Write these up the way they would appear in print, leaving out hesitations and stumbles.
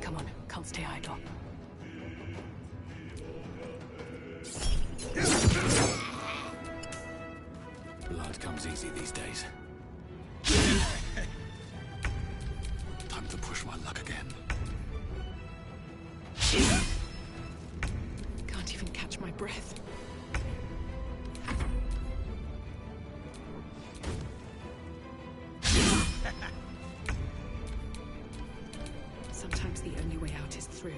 Come on, can't stay idle. Blood comes easy these days. Time to push my luck again. Can't even catch my breath. Sometimes the only way out is through.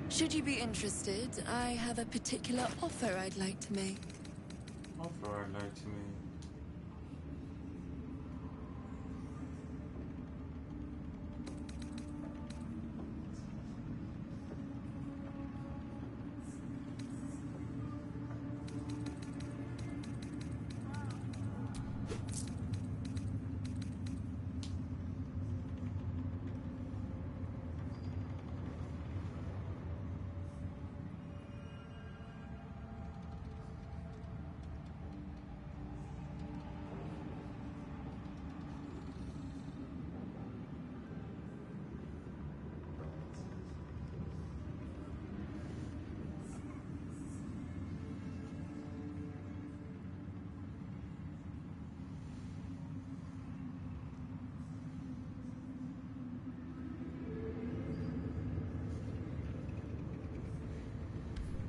Should you be interested, I have a particular offer I'd like to make. Offer I'd like to make.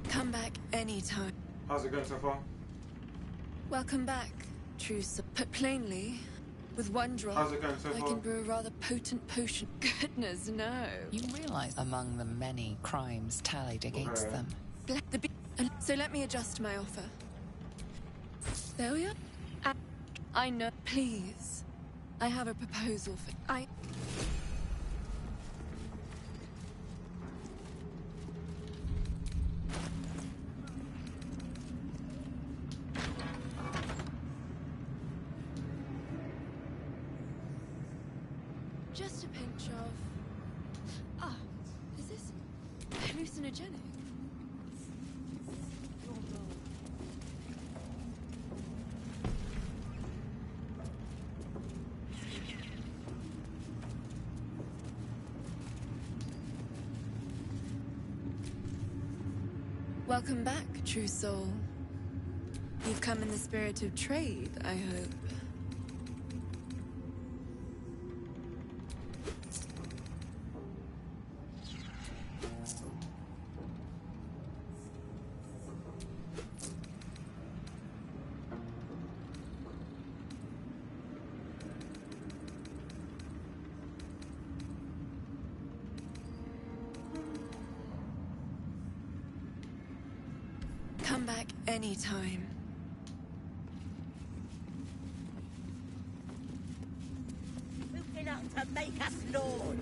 Come back anytime. How's it going so far? Welcome back, true soul. Put plainly, with one drop, How's it going so I far? can brew a rather potent potion. Goodness, no. You realize among the many crimes tallied against them. So let me adjust my offer. There we are. I know. Please, I have a proposal for. Just a pinch of. Ah, is this hallucinogenic? Welcome back, true soul. You've come in the spirit of trade, I hope. Come back anytime. Moving up to make us lords.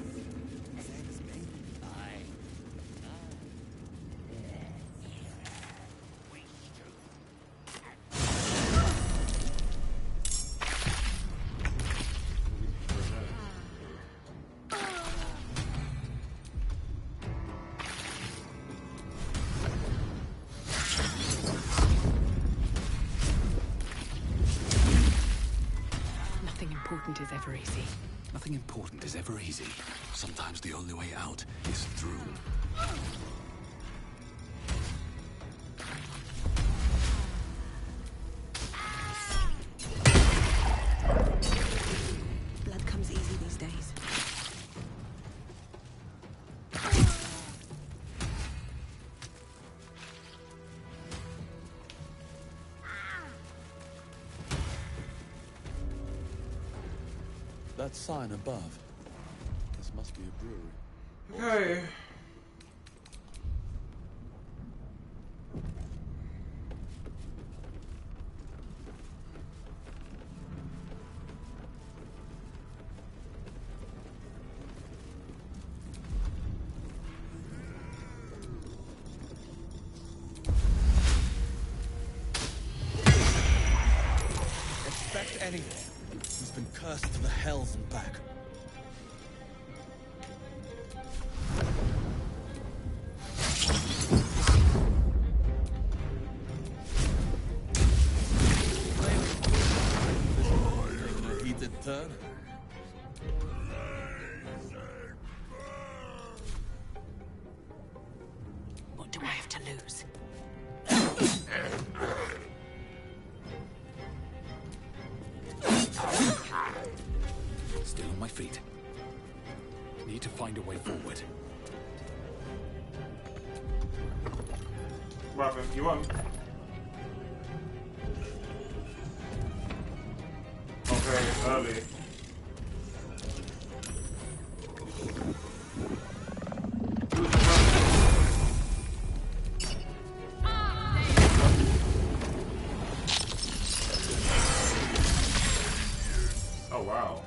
Nothing important is ever easy. Nothing important is ever easy. Sometimes the only way out is through. Blood comes easy these days. That sign above. This must be a brewery. Okay. Expect anything. He's been cursed to the hells and back. Taking a heated turn. What do I have to lose? Still on my feet. Need to find a way forward. What happened? You won? Okay, early. Oh wow.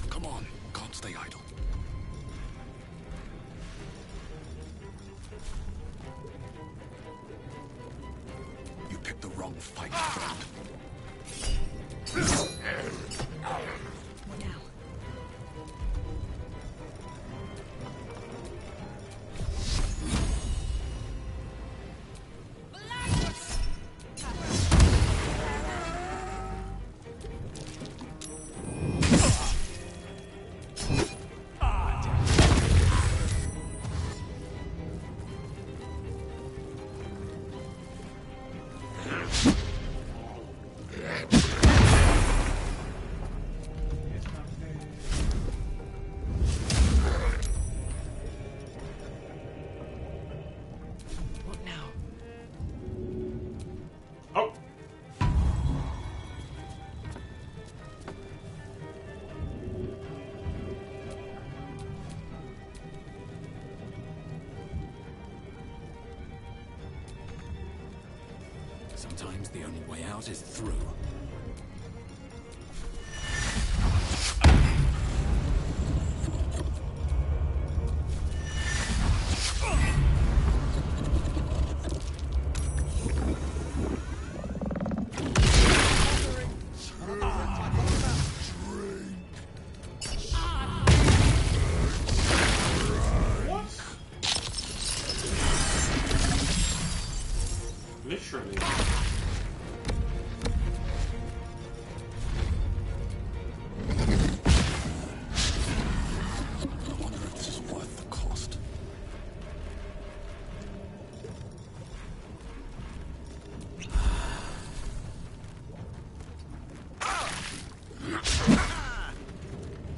Come on, can't stay idle. You picked the wrong fight, friend. What now? What now? Oh! Sometimes the only way out is through. Literally. I wonder if this is worth the cost.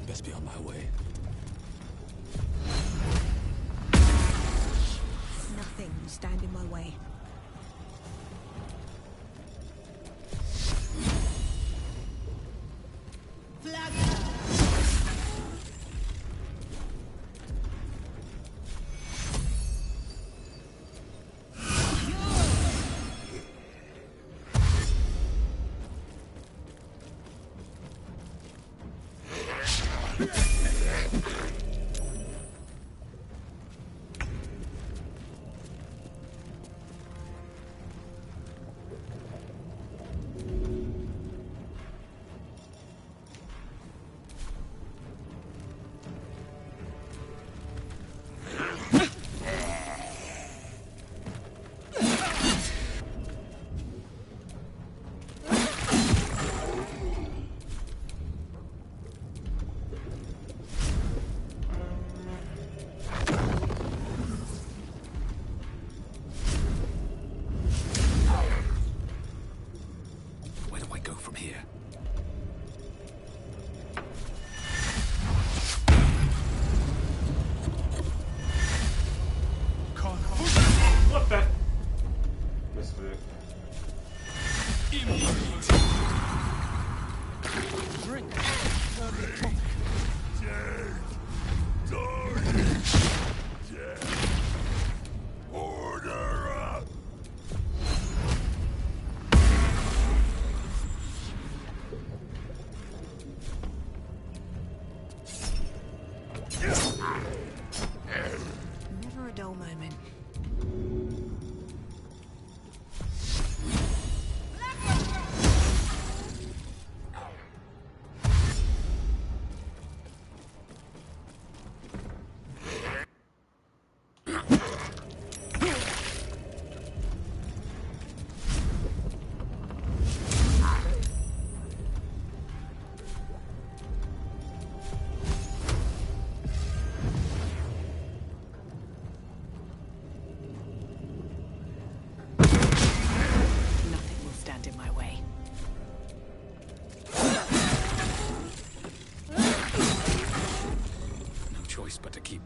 Best be on my way. Nothing will stand in my way.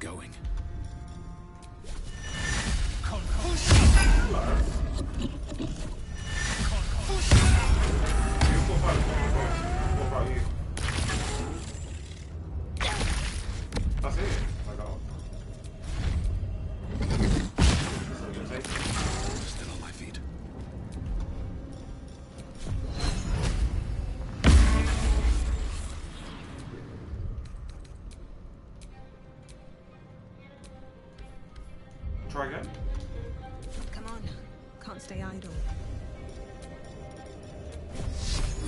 going. What about you? That's it. I got. That's what you're taking. Still on my feet. Try again. Come on. Can't stay idle.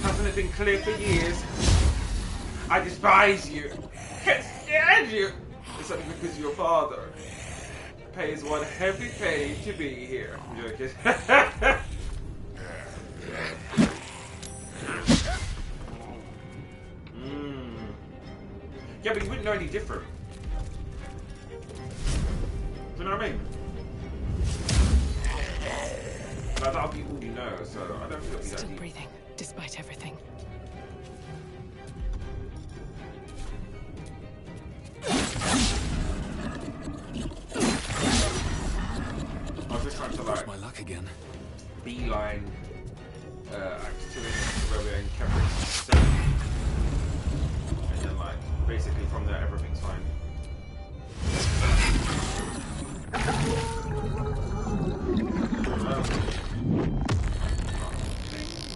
Hasn't it been clear for years? I despise you. Can't stand you. It's only because your father pays one heavy penny to be here. I'm joking. Yeah, but you wouldn't know any different. Do you know what I mean? Like, that'll be all you know, so I don't feel Still that deep. breathing, despite everything. I was just trying to Lost like my luck again. beeline activity to where we're in Kevrick's cell. And then like basically from there everything's fine.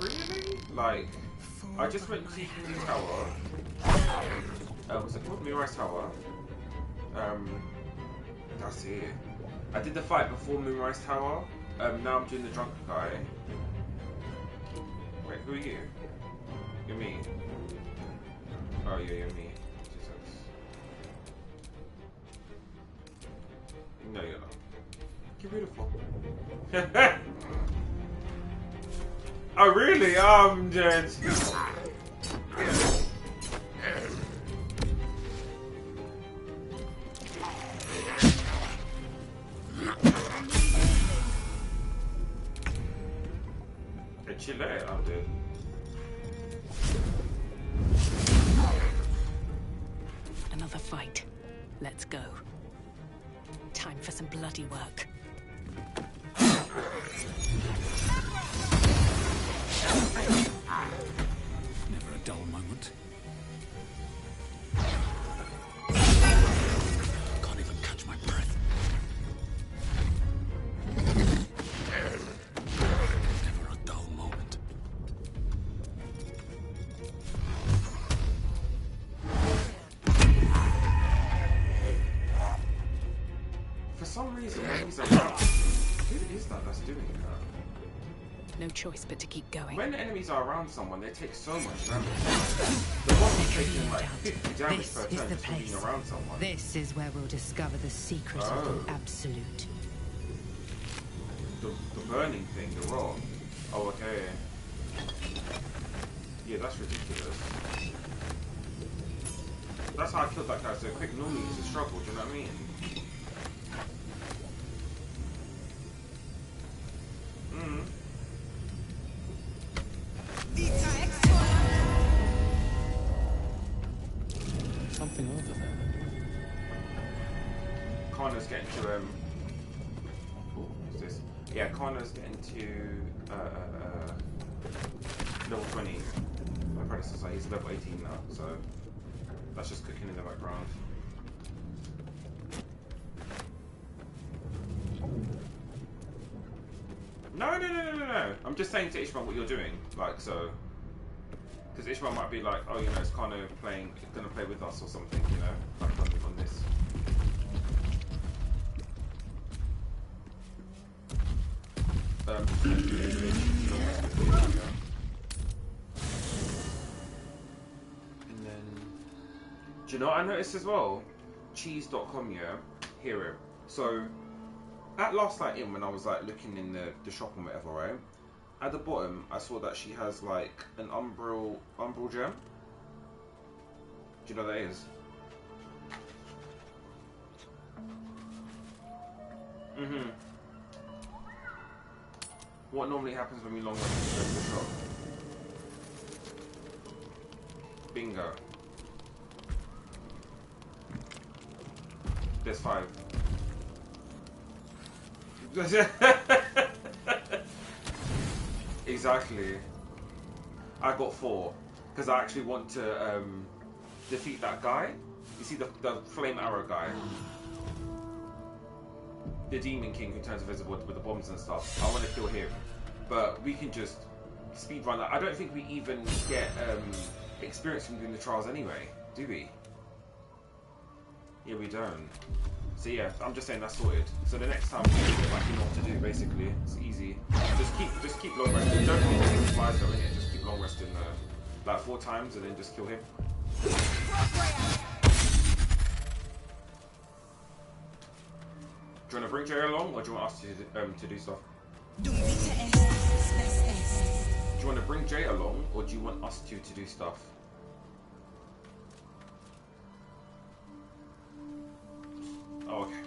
Really? Like I just went to the tower. Was it called Moonrise Tower? That's it. I did the fight before Moonrise Tower. Now I'm doing the drunk guy. Wait, who are you? You're me. Oh yeah, you're me. Jesus. No, you're not. You're beautiful. Oh really? I'm dead. Chile, I'm dead. Another fight. Let's go. Time for some bloody work. Never a dull moment. Can't even catch my breath. Never a dull moment. For some reason, when he's around, who is that that's doing that? No choice but to keep going. When enemies are around someone, they take so much damage. The boss is taking like 50 damage This per is turn the just from being place. around someone. This is where we'll discover the secret of Oh. the absolute. The burning thing, the raw. Oh, okay. Yeah, that's ridiculous. That's how I killed that guy so quick. Normally it's a struggle, do you know what I mean? Something over there. Connor's getting to what's this? Yeah, Connor's getting to level 20. My predecessor, he's level 18 now, so that's just cooking in the background. No. I'm just saying to Ishmael what you're doing, like so. Because Ishmael might be like, oh, you know, it's kind of gonna play with us or something, you know, like on this. And then, do you know what I noticed as well? Cheese.com, yeah, hero. So, at last night in, when I was like looking in the shop and whatever, right? At the bottom, I saw that she has like an umbral gem. Do you know what that is? What normally happens when we long run into the shop? Bingo. There's 5. Exactly. I got 4 because I actually want to defeat that guy. You see the flame arrow guy, the demon king who turns invisible with the bombs and stuff. I want to kill him, but we can just speed run that. I don't think we even get experience from doing the trials anyway, do we? Yeah, we don't. So yeah, I'm just saying that's sorted. So the next time, like, you know what to do. Basically, it's easy. Just keep long resting. Don't need any supplies though, innit? Just keep long resting like 4 times, and then just kill him. Do you want to bring Jay along, or do you want us to do stuff? Do you want to bring Jay along, or do you want us to do stuff? Oh, okay.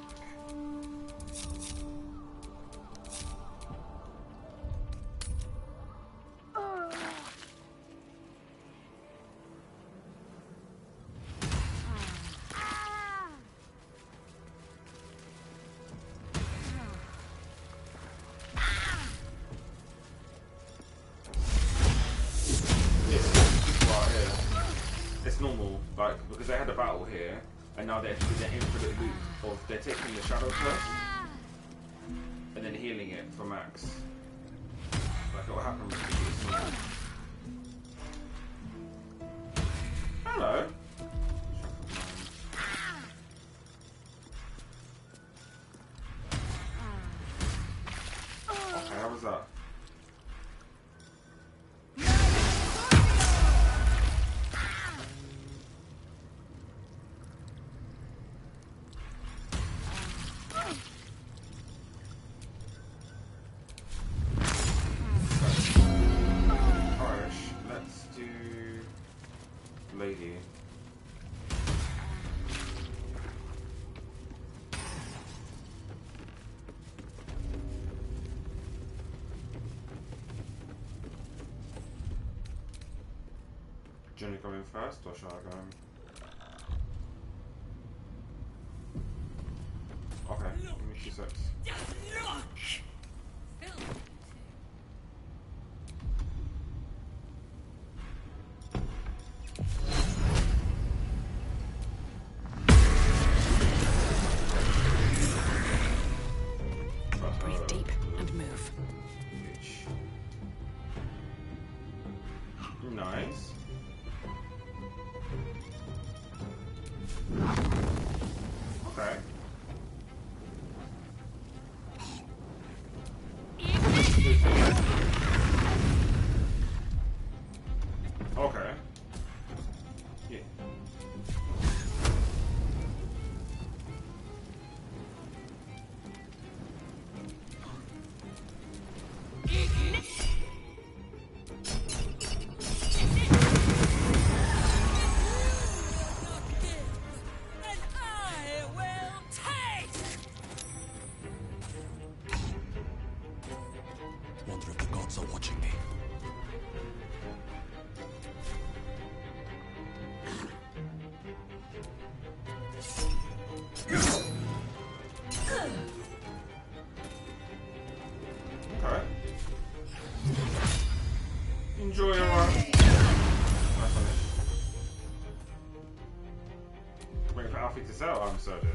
It's normal, like, because they had a battle here, and now they're in for the loop of they're taking the shadow first, and then healing it for max. Like, it'll happen repeatedly. Hello. Okay, how was that? Lady. Do you want to go in first, or shall I go in? Okay, give me 2 secs. Breathe deep and move. Nice. Okay. Okay. Yeah. Wonder if the gods are watching me. Okay. Enjoy your run. Nice finish. Waiting for Alfie to sell. I'm so dead.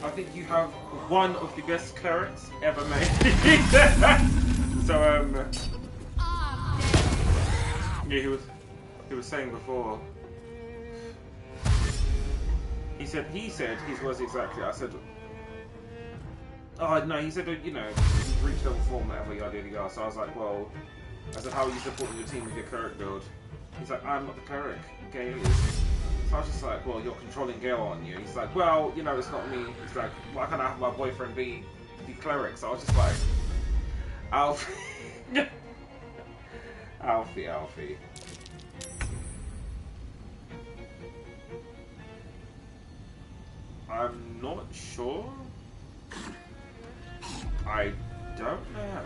I think you have one of the best clerics ever made. So yeah, he was saying before. He said his words exactly. I said, oh no, he said, you know, you've reached level 4, whatever, yada yada yada. So I was like, well, I said, how are you supporting your team with your cleric build? He's like, I'm not the cleric, Gale is. So I was just like, well, you're controlling Gale, aren't you? He's like, well, you know, it's not me. He's like, why can't I have my boyfriend be the cleric? So I was just like, Alfie. Alfie. I'm not sure. I don't know.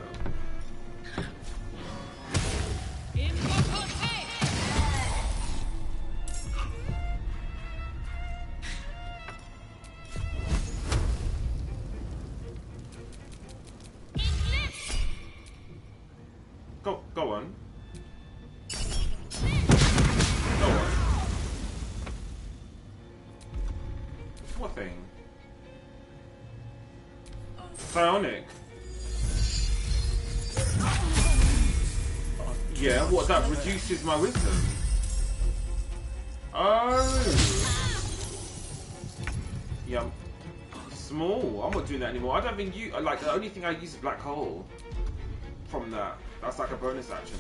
Go on. Go on. What thing? Psionic. Yeah, what, that reduces my wisdom? Oh! Yeah. Small. I'm not doing that anymore. I don't think you... Like, the only thing I use is black hole. From that. That's like a bonus action.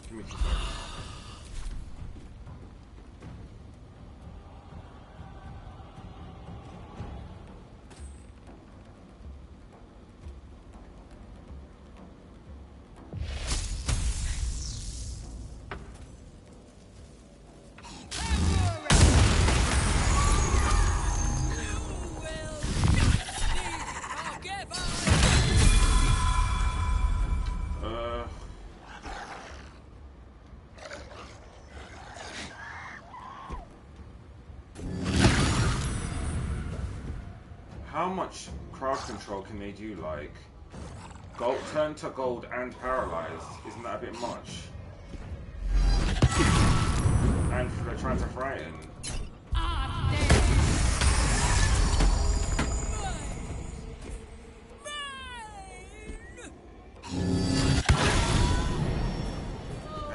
Give me 2 seconds. How much crowd control can they do? Like, gold, turn to gold and paralyzed. Isn't that a bit much? And they're trying to frighten.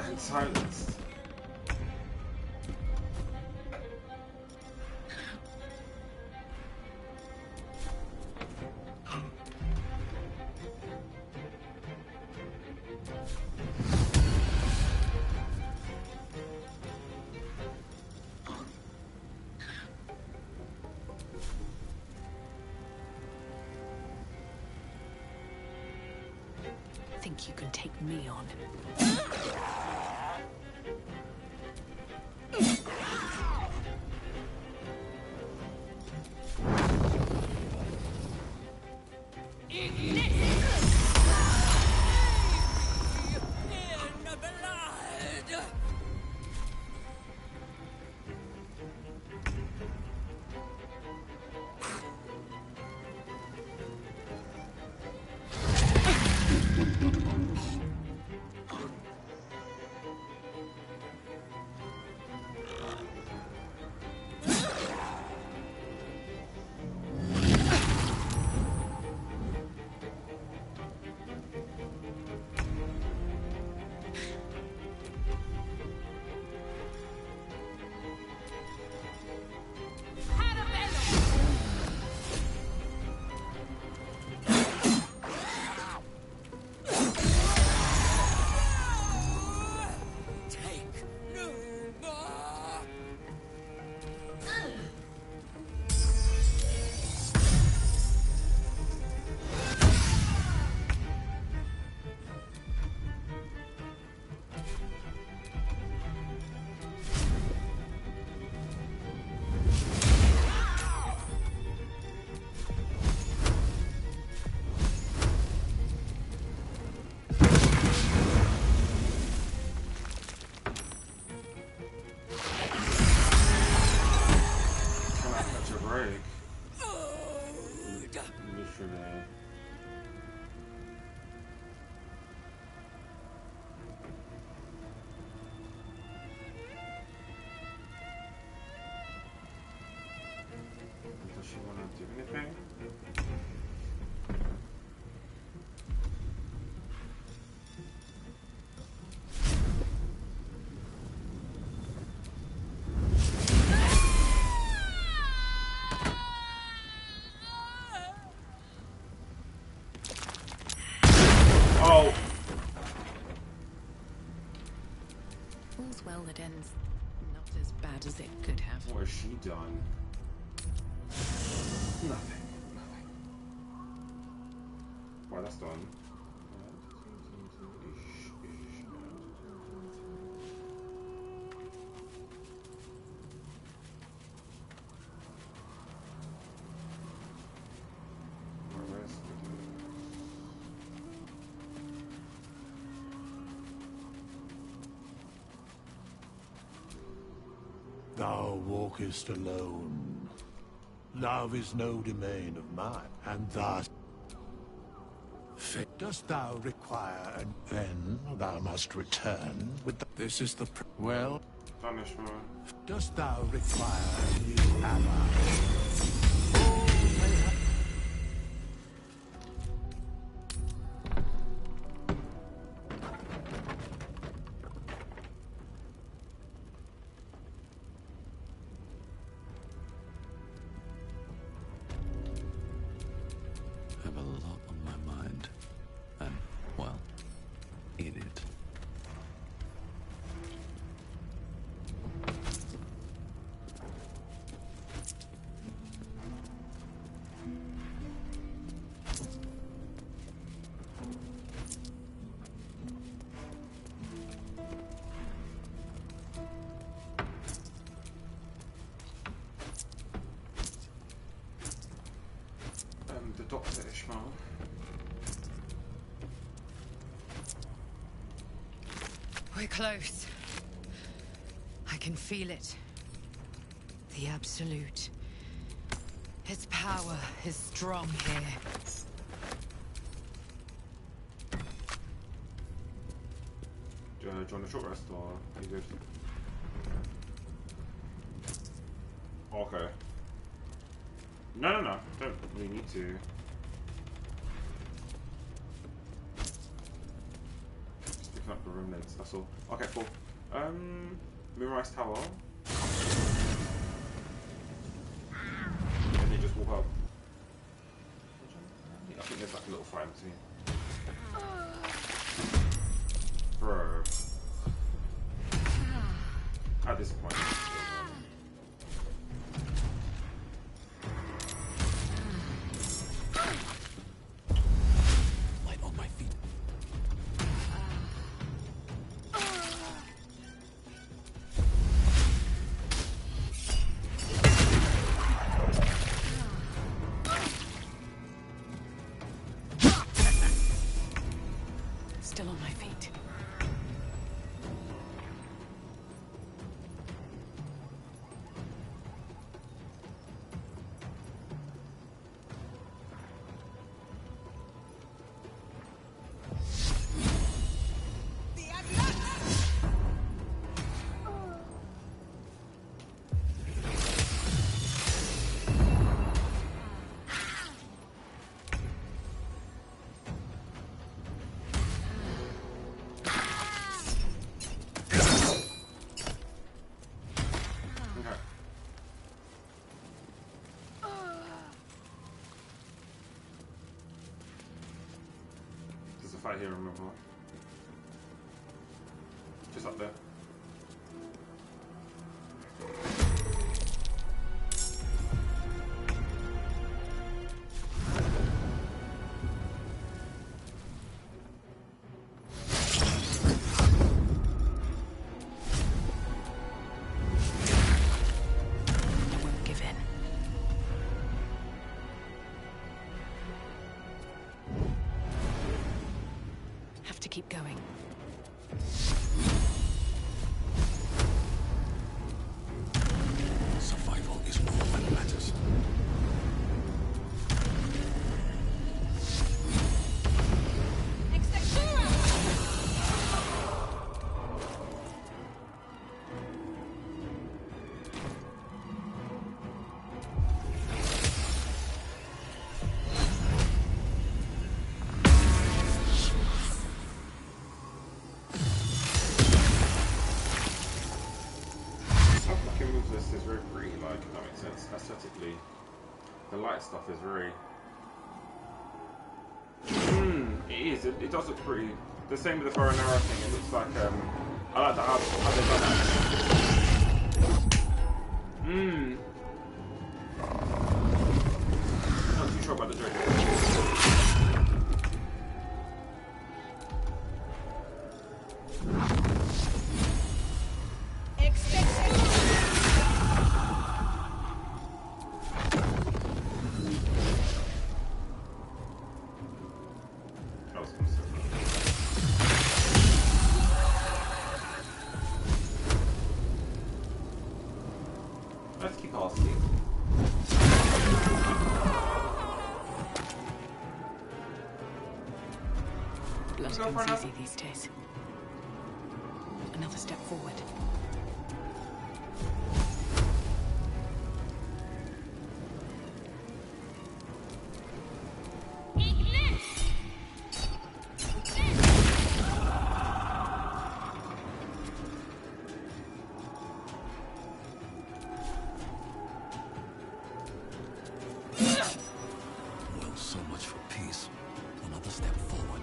And silenced. Think you can take me on? Does she want to do anything? Oh! All's well that ends not as bad as it could have. What has she done? Nothing. Nothing. Well, that's done. Thou walkest alone. Love is no domain of mine, and thus... Dost thou require, and then thou must return with the... This is the... Well... Punishment. Dost thou require a new ally? I have a lot on my mind. And, well, in it. The Dr. Ishmael. We're close. I can feel it. The Absolute. Its power is strong here. Do you want a short rest or are you good? Okay. No. Don't really need to. Just picking up the remnants, that's all. Okay, cool. Moonrise Tower. And then just walk up. I think there's like a little fight between. Bro. At this point. Light on my feet. Still on my feet. Fight here, remember? Just up there. I won't give in. Have to keep going. Survival is all that matters. This is very pretty, like, if that makes sense. Aesthetically, the light stuff is very... it is, it does look pretty. The same with the bow and arrow thing, it looks like, I like how they've done that. Not too sure about the joke. to go for comes another? easy these days. Another step forward. Well, so much for peace. Another step forward.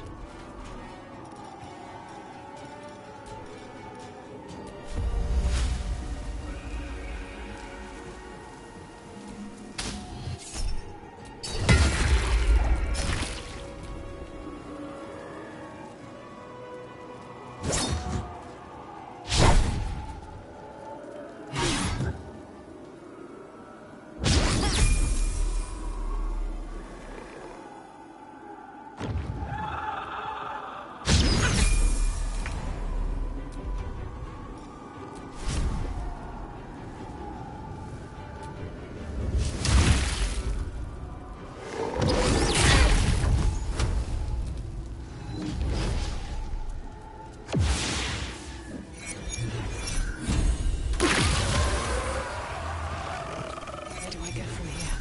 Where do I go from here?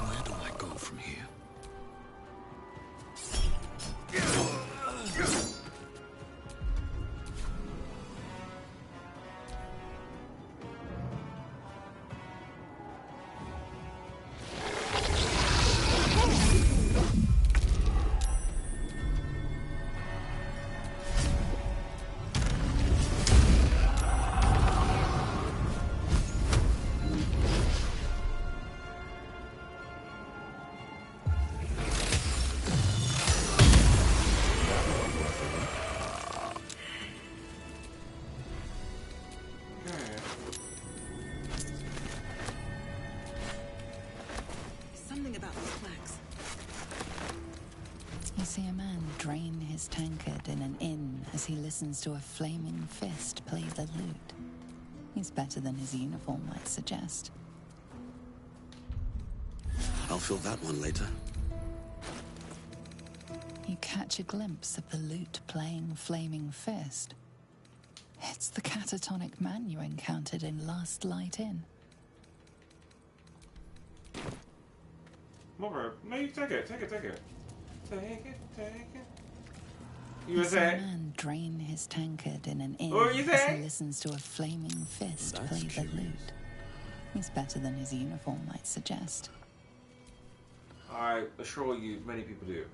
Where do I go from here? Something about these flags. You see a man drain his tankard in an inn as he listens to a flaming fist play the lute. He's better than his uniform might suggest. I'll fill that one later. You catch a glimpse of the lute playing flaming fist. It's the catatonic man you encountered in Last Light Inn. Mother, no, you take it. Take it. Take it. You You were see a saying? man drain his tankard in an inn What were you as he saying? listens to a flaming fist That's play the curious. lute. He's better than his uniform might suggest. I assure you, many people do.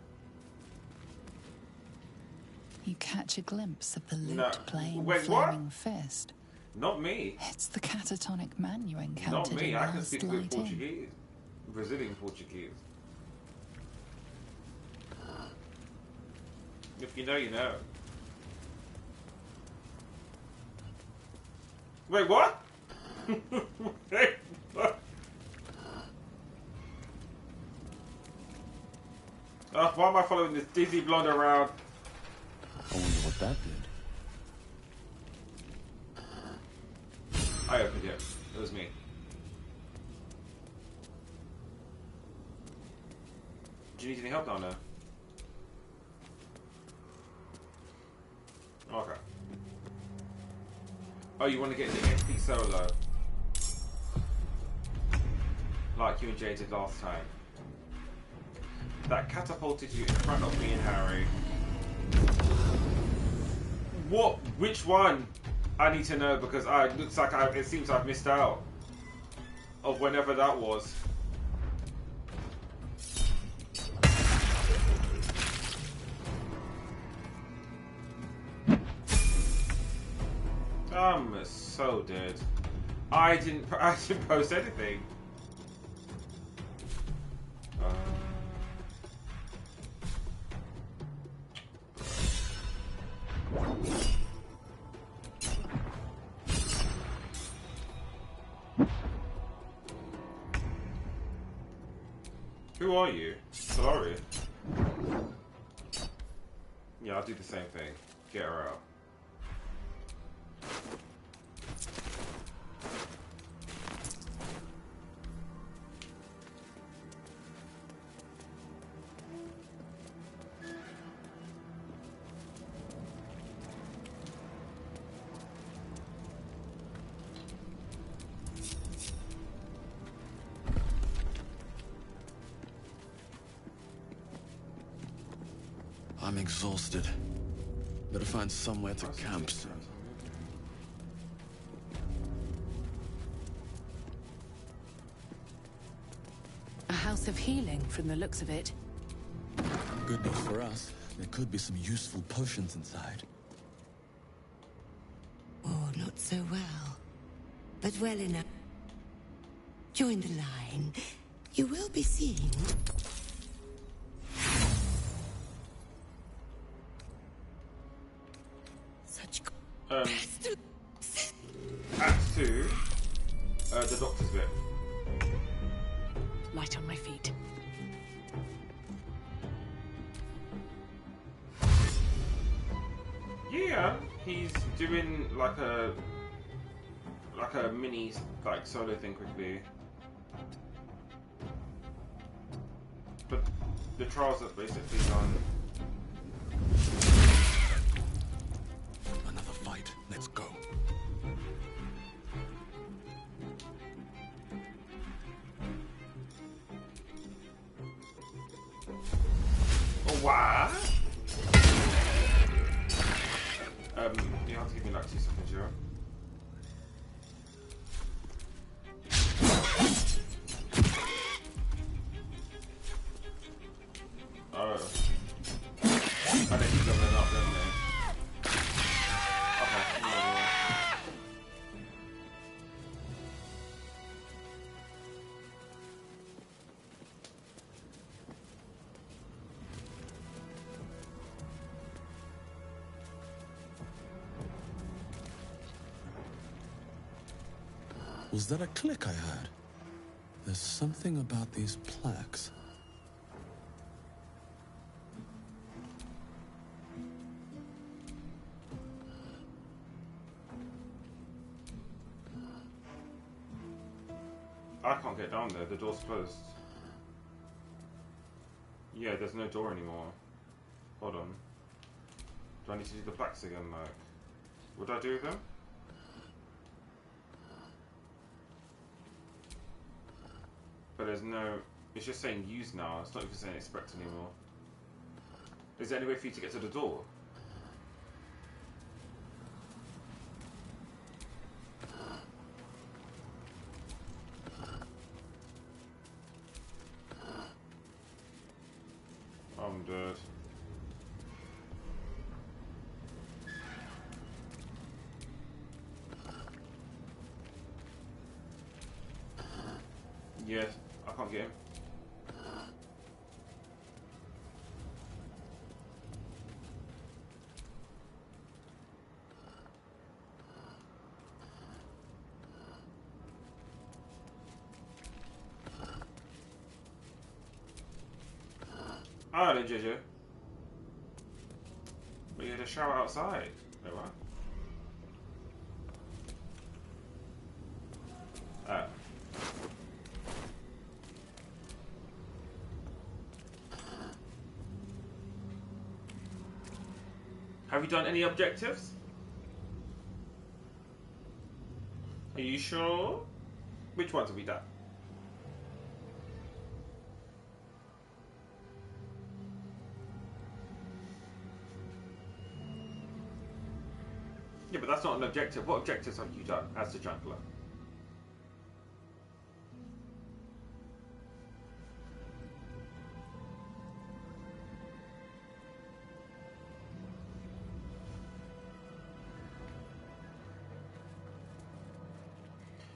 You catch a glimpse of the lute No. playing Wait, what? flaming fist. Not me. It's the catatonic man you Not encountered me. in I can Last speak good Light Inn. Portuguese. Brazilian Portuguese. If you know, you know. Wait, what? Wait, what? Why am I following this dizzy blonde around? I wonder what that did. I opened it. It was me. Do you need any help down there? Okay. Oh, you want to get the XP solo? Like you and Jay did last time. That catapulted you in front of me and Harry. What? Which one? I need to know because it looks like it seems I've missed out of whenever that was. I'm so dead. I didn't post anything. Who are you? Sorry. Yeah, I'll do the same thing. Get her out. I'm exhausted. Better find somewhere to camp soon. A house of healing from the looks of it. Good news for us. There could be some useful potions inside. Oh, not so well. But well enough. Join the line. You will be seen. Such Act 2, the doctor's bit. Light on my feet. Yeah, he's doing like a mini solo thing quickly. But the trials are basically done. Another fight. Let's go. Oh, wow. You have to give me like 2 seconds, yeah? Oh. I think he's doubling up, doesn't he? Okay. Was that a click I heard? There's something about these plaques. I can't get down there. The door's closed. Yeah, there's no door anymore. Hold on. Do I need to do the plaques again? Like, would I do them? But there's no... It's just saying use now. It's not even saying expect anymore. Is there any way for you to get to the door? I'm dead. Yes, I can't get him. Ah, then JJ. But you had a shower outside. Wait, what? Ah. Have you done any objectives? Are you sure? Which ones have we done? Yeah, but that's not an objective. What objectives have you done as the jungler?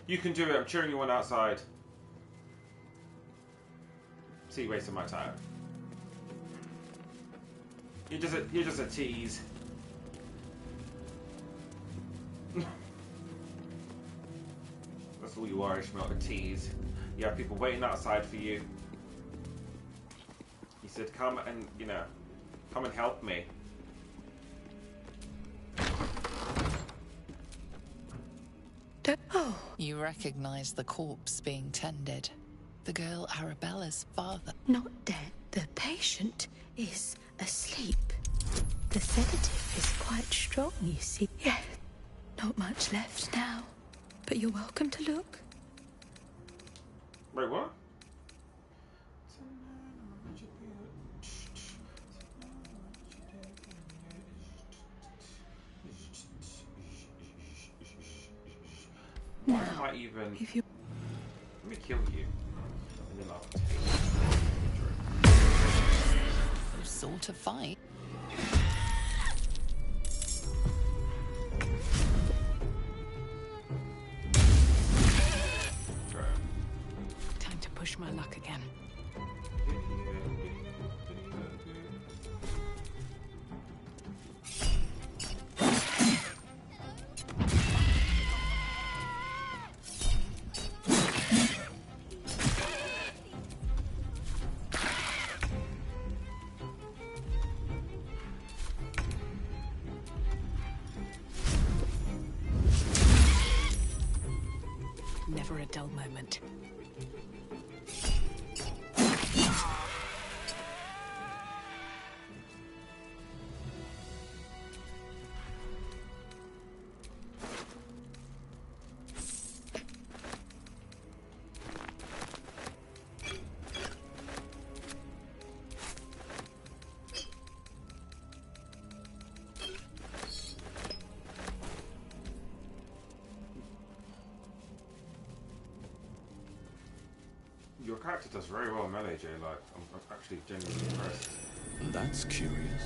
You can do it. I'm cheering you on outside. See, you wasting my time. You're just a tease. That's all you are, Ishmael, a tease. You have people waiting outside for you. He said, come and, you know, come and help me. Oh. You recognize the corpse being tended. The girl Arabella's father. Not dead. The patient is asleep. The sedative is quite strong, you see. Yeah, not much left now. But you're welcome to look. Wait, what? Why am I even... if you... Let me kill you. And then I'll take... Sort to fight. Time to push my luck again. Never a dull moment. Your character does very well melee, Jay. Like, I'm actually genuinely impressed. That's curious.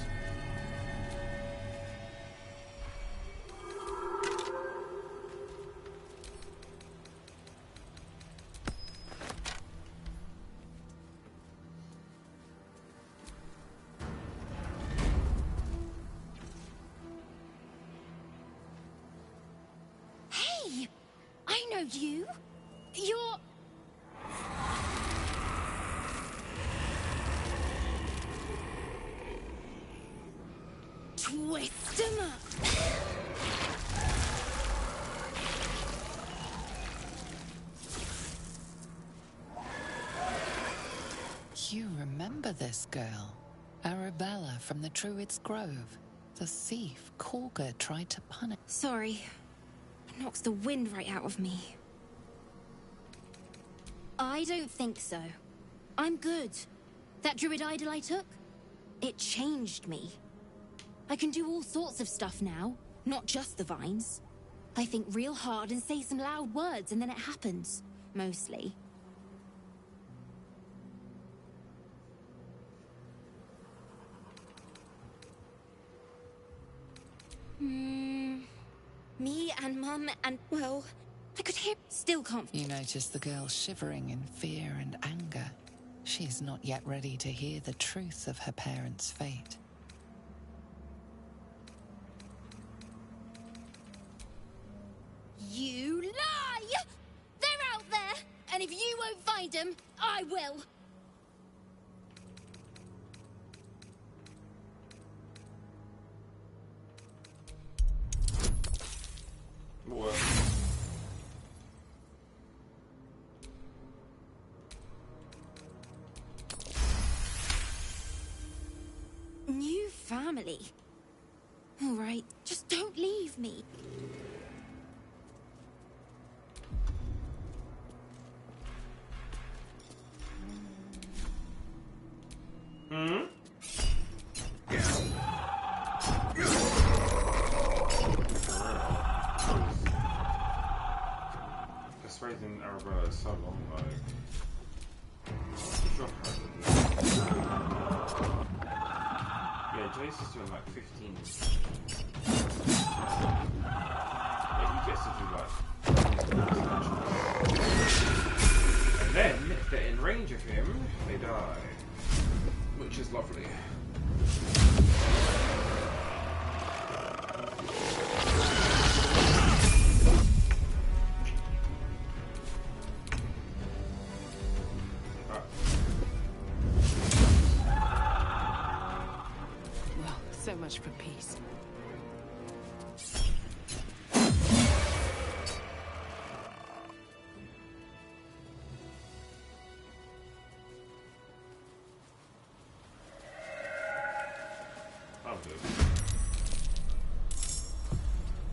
Hey! I know you! You're... Twist 'em up! You remember this girl? Arabella from the Druid's Grove. The thief Korga tried to punish. Sorry. It knocks the wind right out of me. I don't think so. I'm good. That druid idol I took, it changed me. I can do all sorts of stuff now, not just the vines. I think real hard and say some loud words and then it happens. Mostly. Me and Mum and, well, I could hear... Still can't... You notice the girl shivering in fear and anger. She's not yet ready to hear the truth of her parents' fate. You lie! They're out there! And if you won't find them, I will! What? New family. All right, just don't leave me. Hmm? Persuading Arabella is so long, like... Yeah, Jace is doing like 15. Yeah, he gets to do like... And then, if they're in range of him, they die. Which is lovely. Well, so much for peace.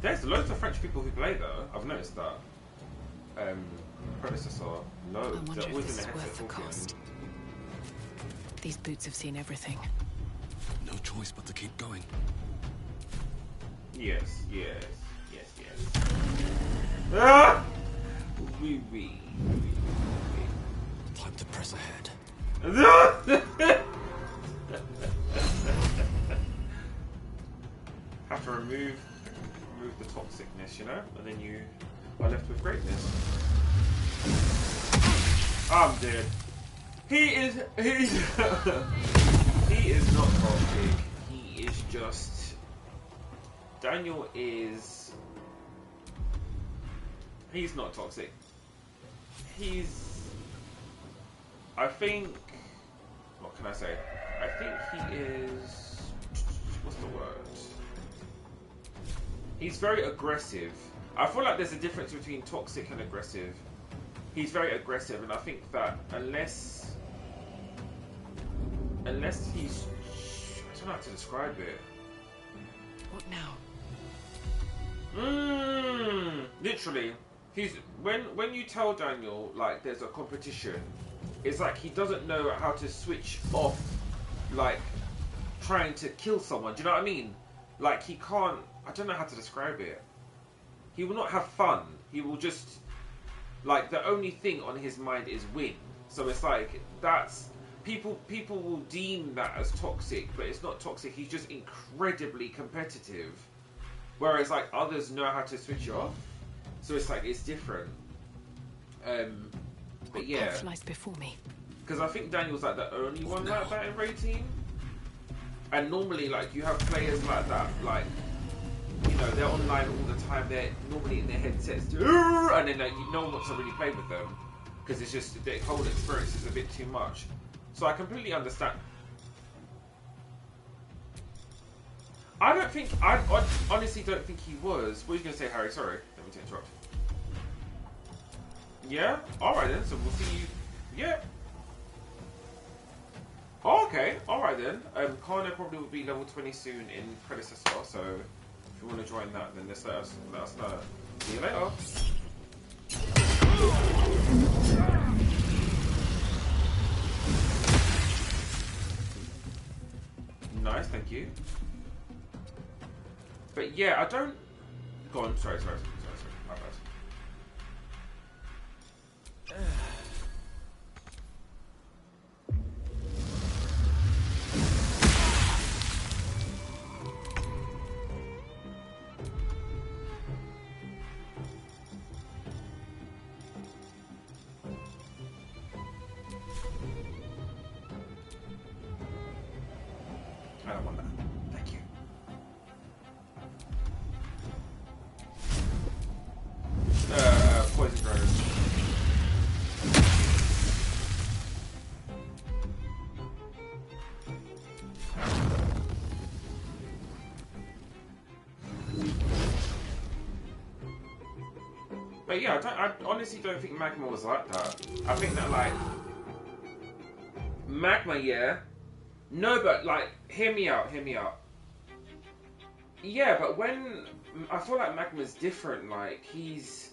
There's loads of French people who play though. I've noticed that. Predecessor, I loads. wonder They're if always this in is the worth the headset talking. cost. These boots have seen everything. No choice but to keep going. Yes. Ah! Time to press ahead. Have to remove the toxicness, you know, and then you are left with greatness. I'm dead. He is he is not toxic. He is just Daniel is. He's not toxic. I think. What can I say? I think he is. What's the word? He's very aggressive. I feel like there's a difference between toxic and aggressive. He's very aggressive, and I think that unless he's. I don't know how to describe it. What now? Literally. He's when you tell Daniel like there's a competition, it's like he doesn't know how to switch off, like trying to kill someone. Do you know what I mean? Like he can't. I don't know how to describe it. He will not have fun. He will just like the only thing on his mind is win. So it's like that's people will deem that as toxic, but it's not toxic. He's just incredibly competitive, whereas like others know how to switch off. So it's like it's different, but yeah. What lies before me? Because I think Daniel's like the only one like that in Raid Team, and normally like you have players like that, like you know they're online all the time. They're normally in their headsets, and then like no one wants to really play with them because it's just the whole experience is a bit too much. So I completely understand. I honestly don't think he was. What are you going to say, Harry? Sorry, let me interrupt. Yeah? Alright then, so we'll see you. Yeah. Oh, okay, alright then. Karna probably will be level 20 soon in Predecessor, so if you want to join that, then just let us know. See you later. Nice, thank you. But yeah, I don't. Go on. Sorry. My bad. I don't want that. Thank you. Poison drones. But yeah, I honestly don't think Magma was like that. I think that like Magma, yeah. No, but like, hear me out. Yeah, but when I feel like Magma's different. Like he's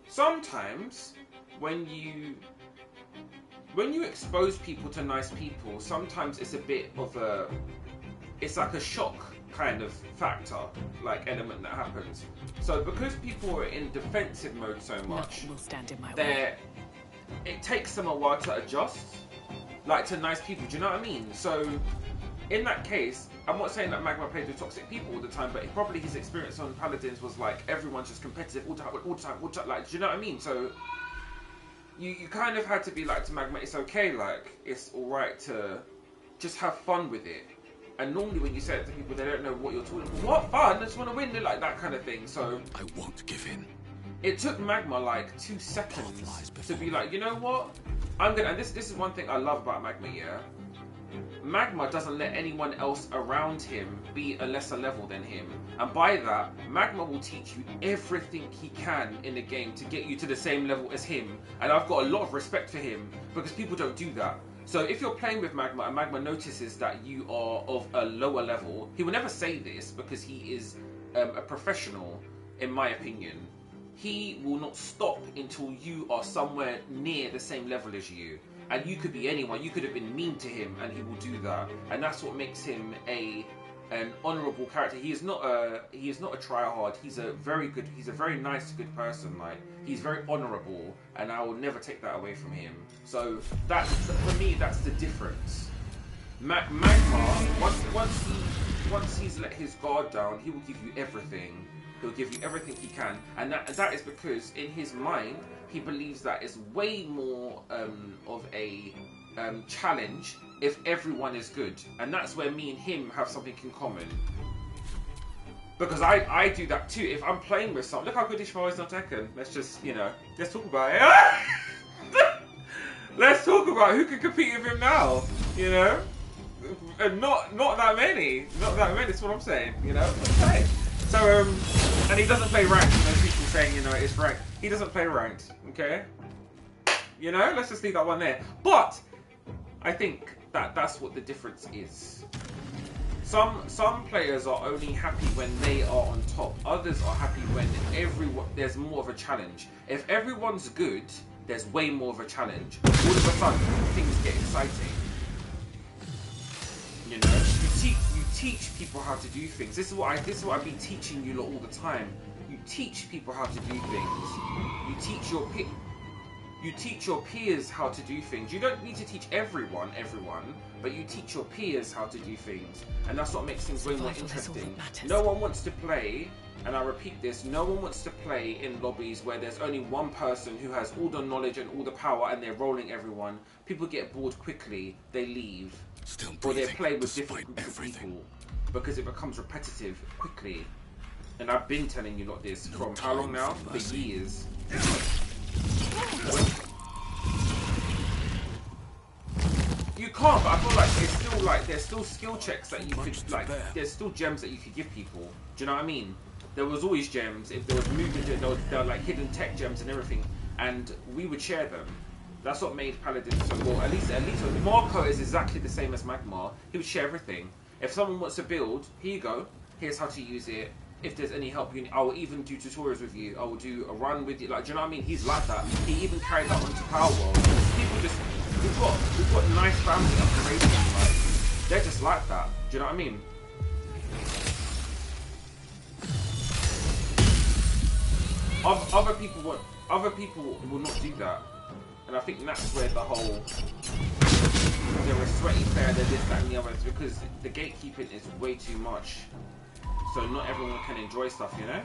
sometimes when you expose people to nice people, sometimes it's a bit of it's like a shock kind of factor, like element that happens. So because people are in defensive mode so much, will stand in my way. It takes them a while to adjust, like to nice people. Do you know what I mean? So in that case, I'm not saying that Magma played with toxic people all the time, but probably his experience on Paladins was like everyone's just competitive all the time. Like, do you know what I mean? So you kind of had to be like to Magma, it's okay, like it's all right to just have fun with it. And normally when you say it to people, they don't know what you're talking about. What fun? I just want to win, like that kind of thing. So I won't give in. It took Magma like 2 seconds to be like, you know what? I'm gonna. And this is one thing I love about Magma. Yeah, Magma doesn't let anyone else around him be a lesser level than him, and by that, Magma will teach you everything he can in the game to get you to the same level as him. And I've got a lot of respect for him because people don't do that. So if you're playing with Magma and Magma notices that you are of a lower level, he will never say this because he is a professional, in my opinion. He will not stop until you are somewhere near the same level as you. And you could be anyone. You could have been mean to him and he will do that. And that's what makes him a an honourable character. He is not a tryhard. He's a very nice, good person. Like, he's very honourable, and I will never take that away from him. So that's, for me, that's the difference. Magma, once he's let his guard down, he will give you everything. He'll give you everything he can, and that is because in his mind he believes that it's way more of a challenge if everyone is good, and that's where me and him have something in common. Because I do that too. If I'm playing with someone, look how good Ishmael is on Tekken. Let's just, you know, let's talk about it. Let's talk about who can compete with him now. You know, and not that many. Not that many. That's what I'm saying. You know, okay. So and he doesn't play ranked. There's people saying, you know, it's ranked. He doesn't play ranked. Okay. You know, let's just leave that one there. But I think that's what the difference is. Some players are only happy when they are on top. Others are happy when there's more of a challenge. If everyone's good, there's way more of a challenge. All of a sudden, things get exciting. You know, you teach people how to do things. This is what I've been teaching you lot all the time. You teach people how to do things. You teach your peers how to do things. You don't need to teach everyone, but you teach your peers how to do things. And that's what makes things way more interesting. No one wants to play, and I repeat this, no one wants to play in lobbies where there's only one person who has all the knowledge and all the power and they're rolling everyone. People get bored quickly, they leave. Or they play with different groups of people because it becomes repetitive quickly. And I've been telling you lot this from how long now? For years. You can't, but I feel like there's still skill checks that you could, like, there's still gems that you could give people. Do you know what I mean? There was always gems. If there was movement, there were like hidden tech gems and everything, and we would share them. That's what made Paladin so well. At least Marco is exactly the same as Magmar. He would share everything. If someone wants to build, here you go. Here's how to use it. If there's any help you need, I will even do tutorials with you. I will do a run with you. Like, do you know what I mean? He's like that. He even carried that onto Power World. People just, we've got nice family up the radio. Like, they're just like that. Do you know what I mean? Other people will not do that. And I think that's where the whole, they're a sweaty player, they're this, that and the other, is because the gatekeeping is way too much. So not everyone can enjoy stuff, you know?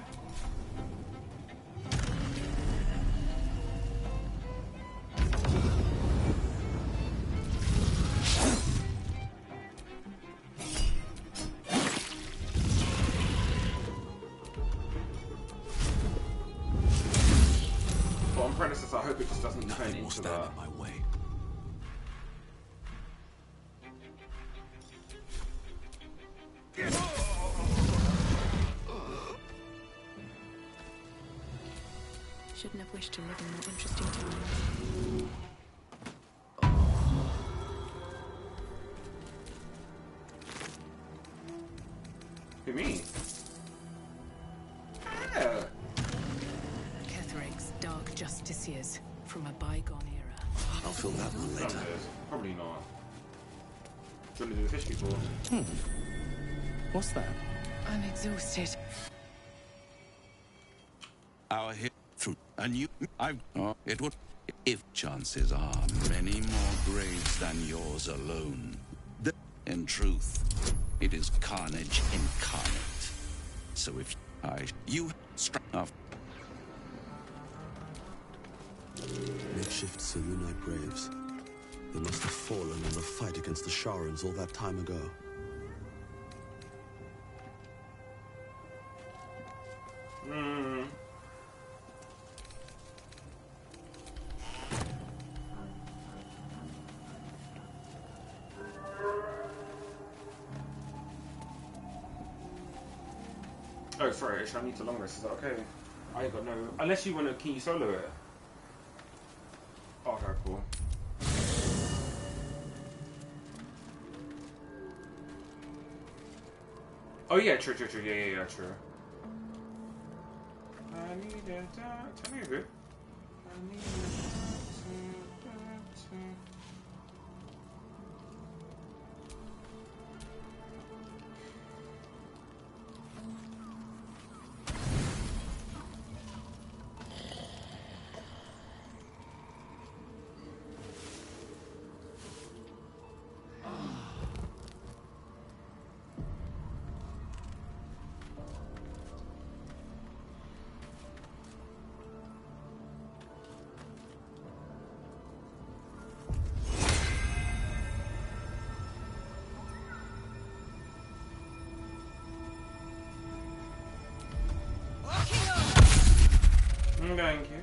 But on Predecessor, I hope it just doesn't turn into that. My way. Shouldn't have wished to live in more interesting times. Who, me? Yeah. Ketheric's dark justiciars from a bygone era. I'll fill that one later. Probably not. Do you want to do the fish people? What's that? I'm exhausted. Our hit through and you it would if chances are many more graves than yours alone. In truth, it is carnage incarnate. So if you struck off makeshift Selûnite graves. They must have fallen in the fight against the Sharans all that time ago. Oh, sorry, I need to long rest. Is that okay? I ain't got no. Unless you want to, can you solo it? Okay, cool. Oh yeah, true. Yeah, true. I need a tell me a bit. I need Thank you.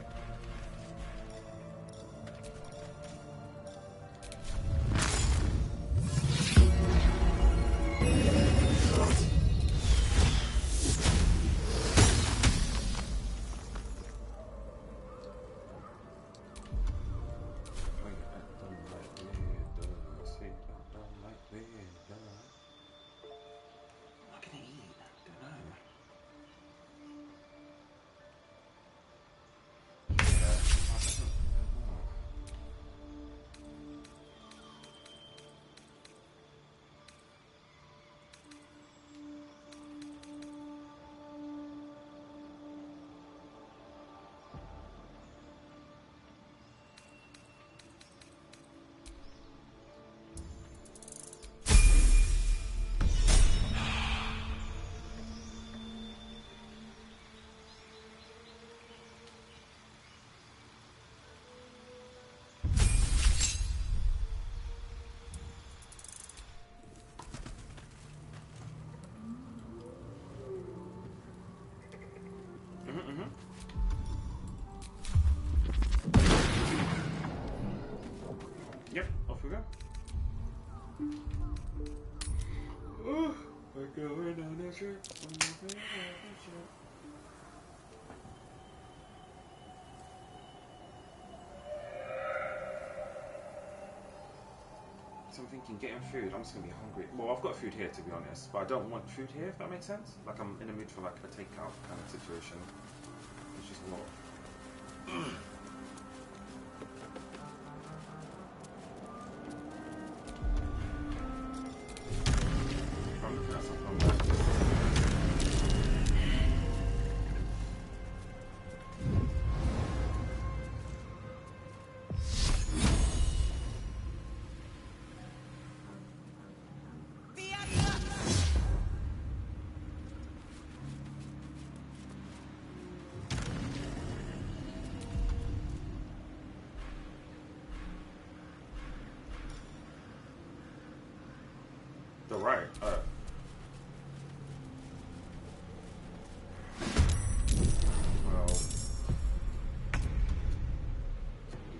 Yep, off we go. Oh, we're going on a trip. So I'm thinking, getting food, I'm just gonna be hungry. Well, I've got food here to be honest, but I don't want food here, if that makes sense. Like I'm in the mood for like a takeout kind of situation. It's just a lot. I'm looking at something. The right. Well.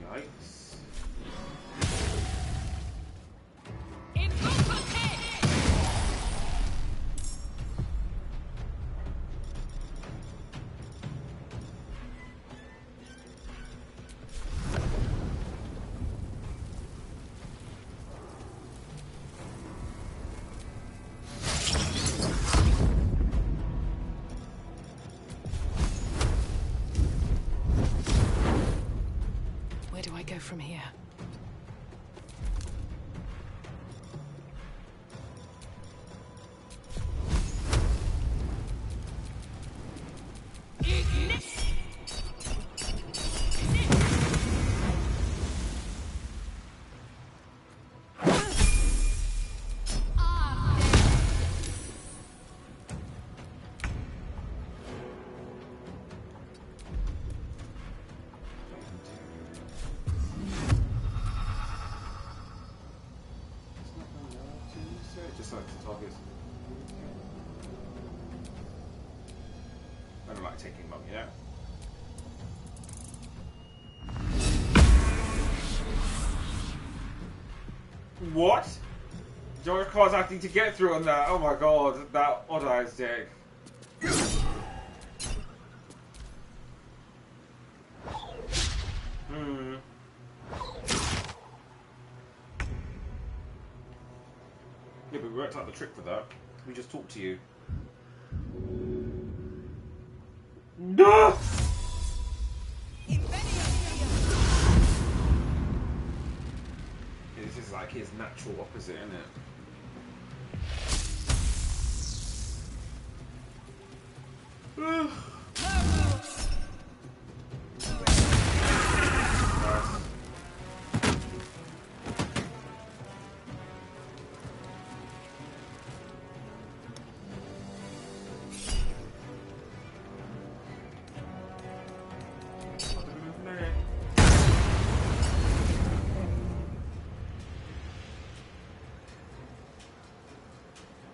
Yikes. Where do I go from here? Just like the targets. I don't like taking money, yeah. What? George Carr's acting to get through on that. Oh my god, that odd-eyes dick. Yeah, but we worked out the trick for that. We just talked to you. No! This is like his natural opposite, isn't it?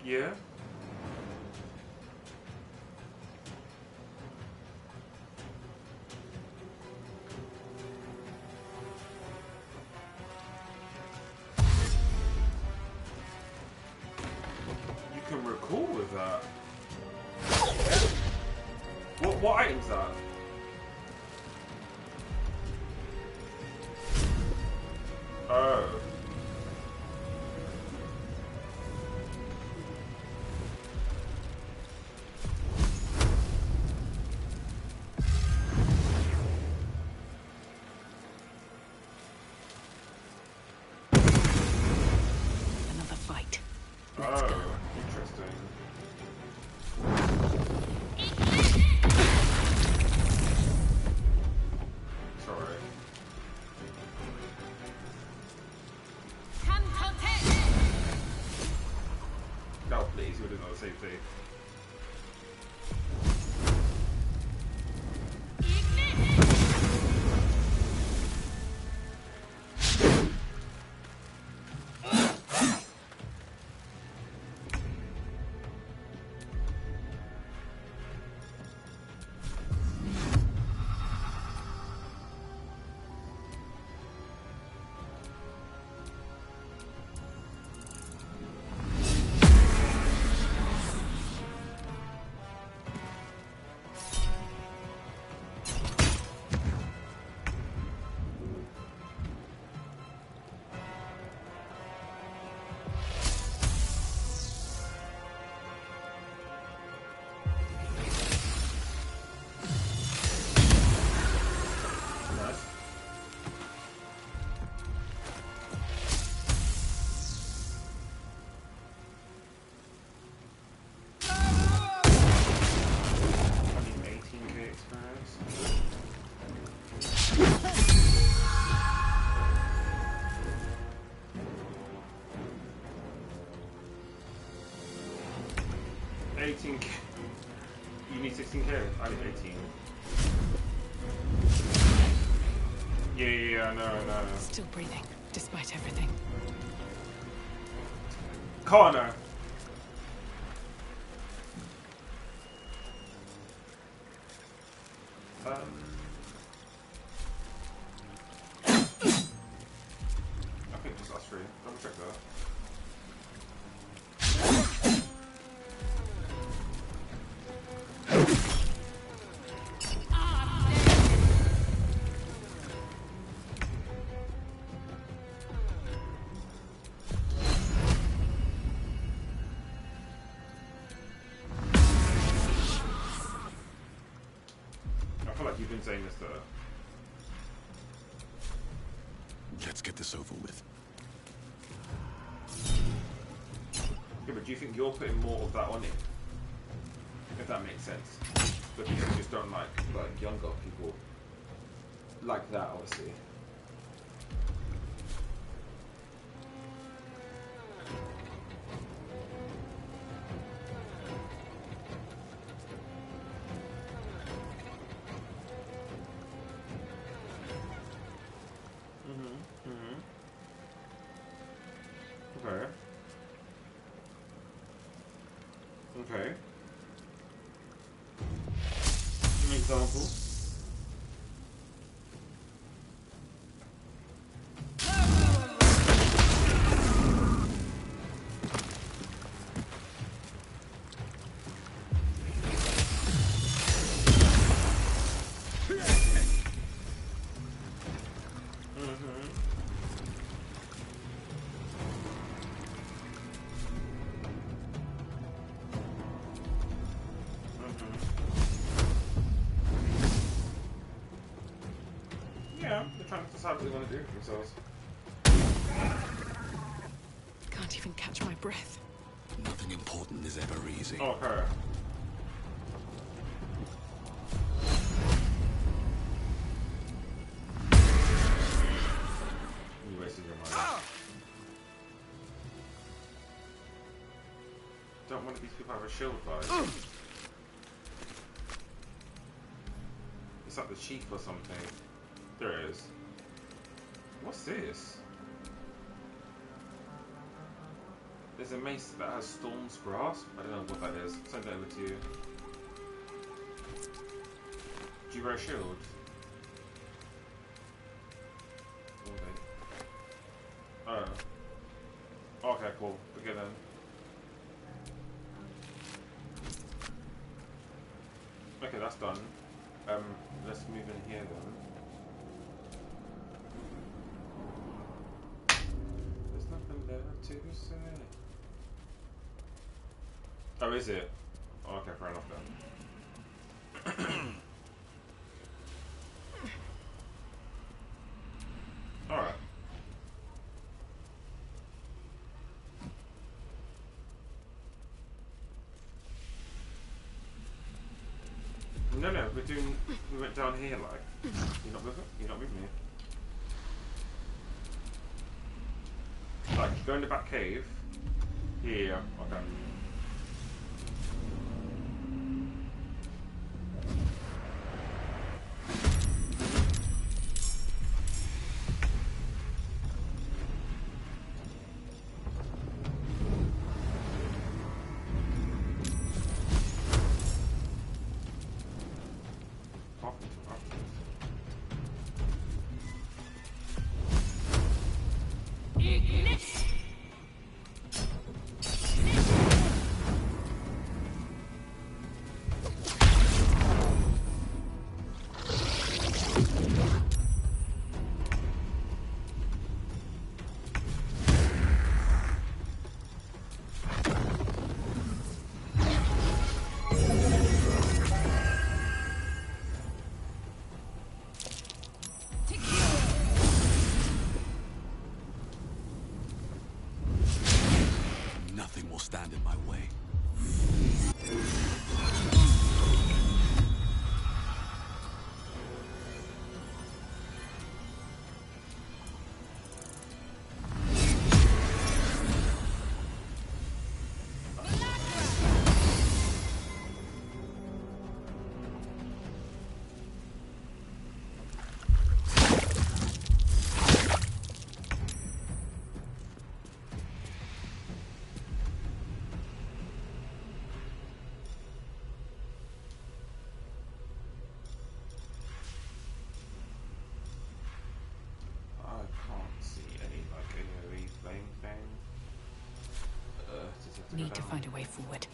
Yeah. What item's that? Oh. Another fight. Let's go. Interesting. Sorry. No, please, you would have done the same thing. Nice. I need 18k experience. $18k. You need 16k? I need 18. Yeah, no. Still breathing, despite everything. Connor! I think just us three. Double check that. 'You've been saying this though. Let's get this over with. Yeah, but do you think you're putting more of that on it? If that makes sense. Because you just don't like younger people like that, obviously. Okay. Okay. An example. Yeah, they're trying to decide what they want to do for themselves. Can't even catch my breath. Nothing important is ever easy. Oh, her. You wasted your money. Don't one of these people have a shield, guys? It's like the chief or something. There it is. What's this? There's a mace that has Storm's Grasp. I don't know what that is. Send it over to you. Do you wear a shield? Oh. Okay, cool. Okay then. Okay, that's done. Let's move in here then. There's nothing there to say. Oh, is it? Oh, okay, fair enough then. Alright. No, we went down here, like. You're not with it? You're not with me? Like, you go in the back cave. Here, okay. Nothing will stand in my way. Need to find a way forward.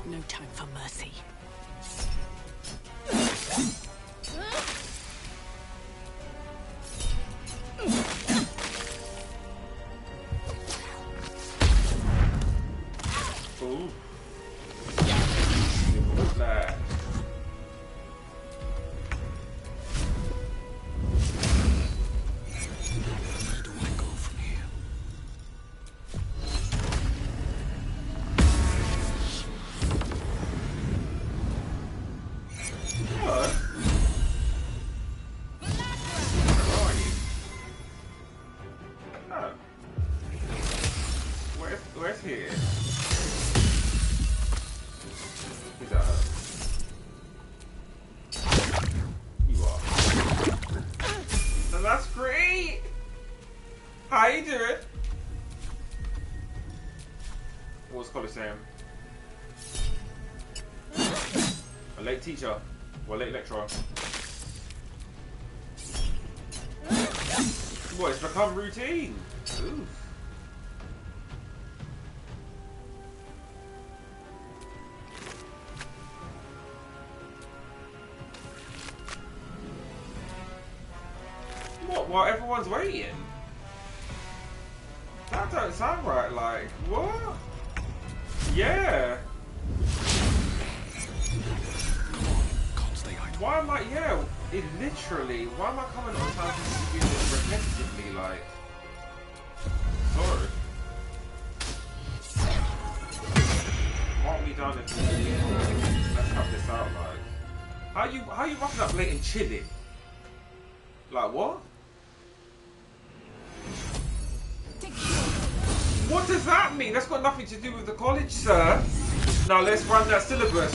No time for mercy. Ooh. What was that? Where do I go from here? What? Where are you? Oh. Where's here? Is that her? You are. And that's great! How you doing? What's Coliseum? A late teacher. Or a late lecturer. Boy, it's become routine. Oof. What? While everyone's waiting? That don't sound right. Like, what? Yeah. Come on, can't stay idle. Why am I? Yeah. It literally, why am I coming on time to do this repetitively, like? Sorry. Mark me down if you need to. Let's have this out, like. How you rocking up late and chilling? Like what? What does that mean? That's got nothing to do with the college, sir. Now let's run that syllabus.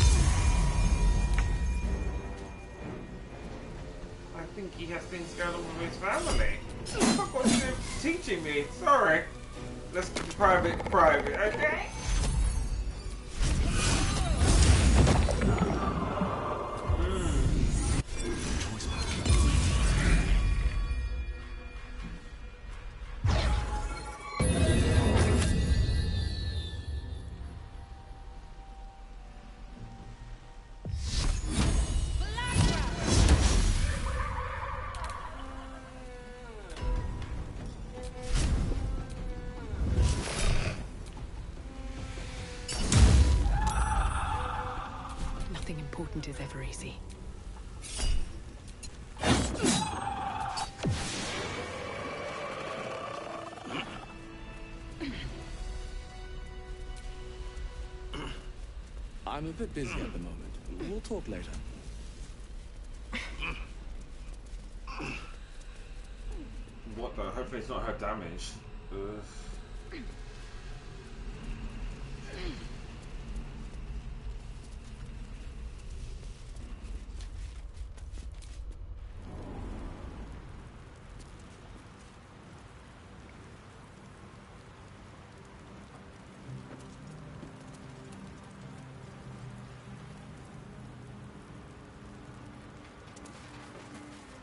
I think he has things going on with his family. Fuck what you're teaching me. Sorry. Let's keep private, okay? Nothing important is ever easy. I'm a bit busy at the moment. We'll talk later. What the? Hopefully it's not her damage. Ugh.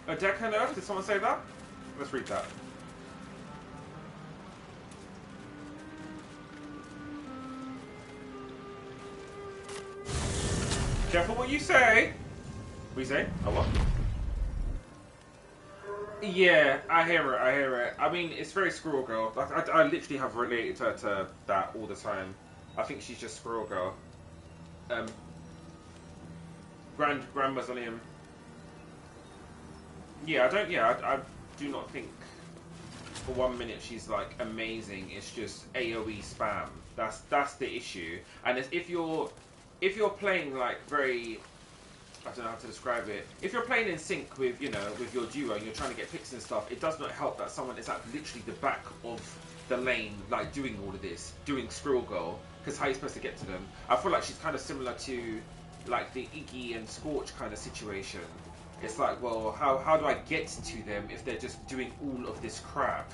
A deck on Earth? Did someone say that? Let's read that. Careful what you say. What you say? Oh, what? Yeah, I hear it. I mean, it's very Squirrel Girl. Like, I literally have related her to that all the time. I think she's just Squirrel Girl. Grand Mausoleum. Yeah, I do not think for 1 minute she's like amazing. It's just AoE spam. That's the issue. And if you're playing like very, I don't know how to describe it. If you're playing in sync with, you know, with your duo and you're trying to get picks and stuff, it does not help that someone is at literally the back of the lane, like doing all of this, doing Squirrel Girl. Because how are you supposed to get to them? I feel like she's kind of similar to like the Iggy and Scorch kind of situation. It's like, well, how do I get to them if they're just doing all of this crap?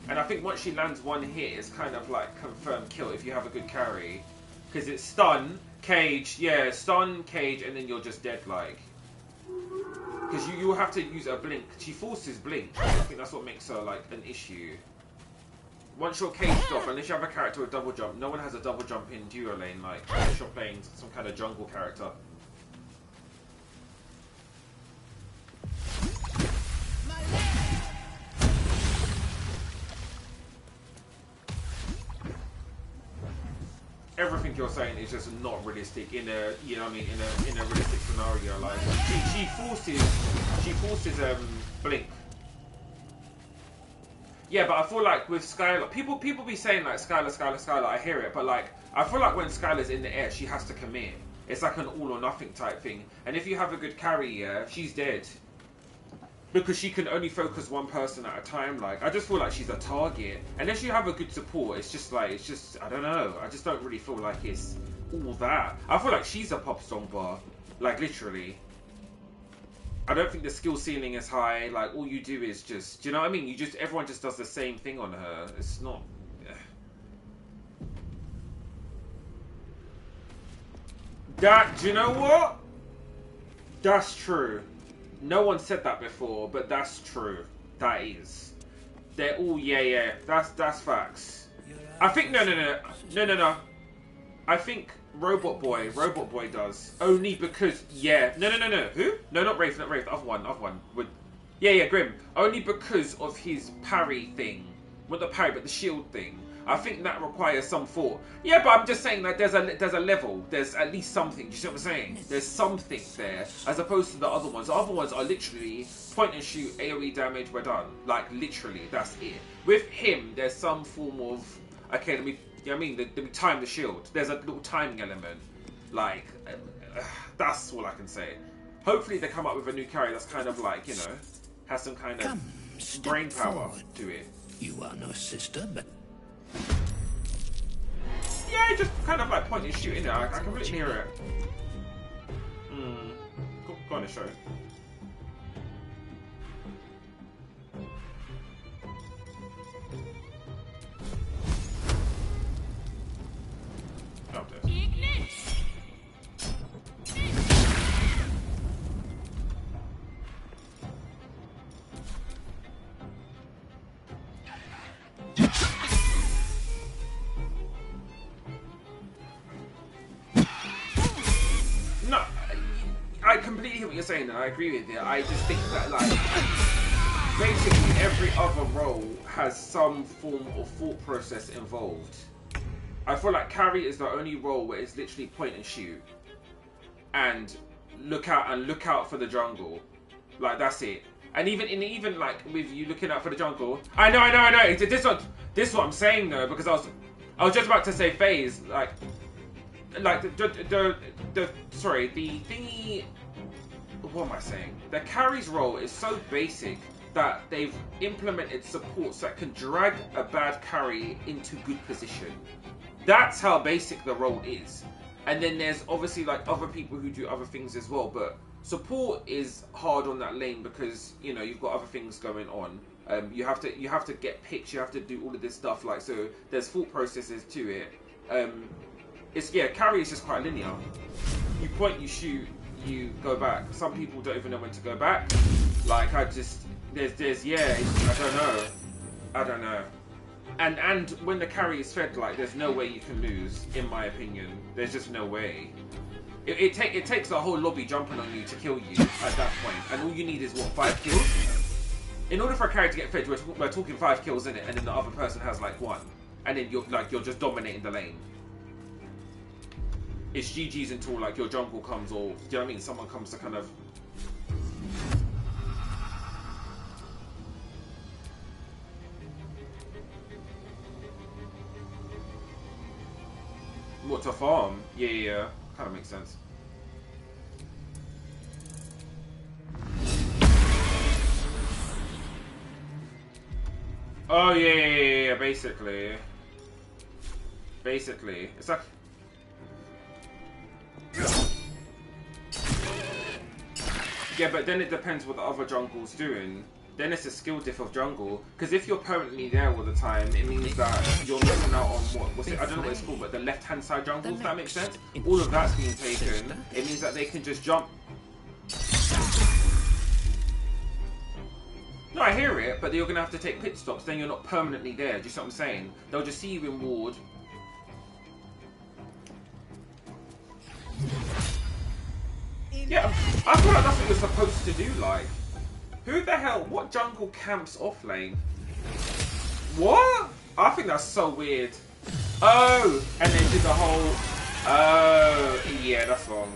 And I think once she lands one hit, it's kind of like confirmed kill if you have a good carry. Because it's stun, cage, yeah, stun, cage, and then you're just dead, like. Because you have to use a blink. She forces blink. I think that's what makes her, like, an issue. Once you're caged off, unless you have a character with double jump, no one has a double jump in duo lane, like, unless you're playing some kind of jungle character. Everything you're saying is just not realistic in a, you know what I mean, in a realistic scenario. Like, she forces blink. Yeah, but I feel like with Skylar, people be saying like Skylar, I hear it, but like I feel like when Skylar's in the air, she has to commit. It's like an all or nothing type thing. And if you have a good carry, yeah, she's dead. Because she can only focus one person at a time. Like, I just feel like she's a target. Unless you have a good support, it's just like, I don't know. I just don't really feel like it's all that. I feel like she's a pop song bar. Like, literally. I don't think the skill ceiling is high. Like, all you do is just, do you know what I mean? Everyone just does the same thing on her. It's not. Do you know what? That's true. No one said that before, but that's true. That is. They're all, yeah. That's facts. I think, no. I think Robot Boy does. Only because, yeah. No. Who? No, not Wraith. I've won. Yeah, Grim. Only because of his parry thing. Not the parry, but the shield thing. I think that requires some thought. Yeah, but I'm just saying that there's a level. There's at least something. Do you see what I'm saying? There's something there, as opposed to the other ones. The other ones are literally point and shoot, AOE damage, we're done. Like literally, that's it. With him, there's some form of okay. Let me. You know what I mean? Let me time the shield. There's a little timing element. Like that's all I can say. Hopefully they come up with a new carry that's kind of like, you know, has some kind of brain power to it. You are no sister, but yeah, just kind of like point and shoot in there. I completely hear it. Go on the show. Oh, there's. No, I completely hear what you're saying, and I agree with you. I just think that, like, basically every other role has some form of thought process involved. I feel like carry is the only role where it's literally point and shoot, and look out for the jungle. Like that's it. And even like with you looking out for the jungle, I know. This what I'm saying though, because I was just about to say phase like the sorry, the thingy. What am I saying? The carry's role is so basic that they've implemented supports that can drag a bad carry into good position. That's how basic the role is. And then there's obviously like other people who do other things as well, but support is hard on that lane because, you know, you've got other things going on. You have to get picks, you have to do all of this stuff, like, so there's thought processes to it. Carry is just quite linear. You point, you shoot, you go back. Some people don't even know when to go back. Like, I don't know. And when the carry is fed, like, there's no way you can lose, in my opinion. There's just no way. It takes a whole lobby jumping on you to kill you at that point. And all you need is, what, 5 kills? In order for a carry to get fed, we're talking 5 kills in it, and then the other person has, like, 1. And then you're just dominating the lane. It's GG's until, like, your jungle comes, or, do you know what I mean? Someone comes to kind of... What, to farm? Yeah. Kind of makes sense. Oh, yeah, basically. It's like... Yeah, but then it depends what the other jungle's doing. Then it's a skill diff of jungle. Because if you're permanently there all the time, it means that you're missing out on what's it? I don't know what it's called, but the left-hand side jungle, if that makes sense. All of that's being taken. It means that they can just jump. No, I hear it, but you're going to have to take pit stops. Then you're not permanently there. Do you see what I'm saying? They'll just see you in ward. Yeah, I feel like that's what you're supposed to do, like. Who the hell? What jungle camps off lane? What? I think that's so weird. Oh, and they did the whole... Oh, yeah, that's wrong.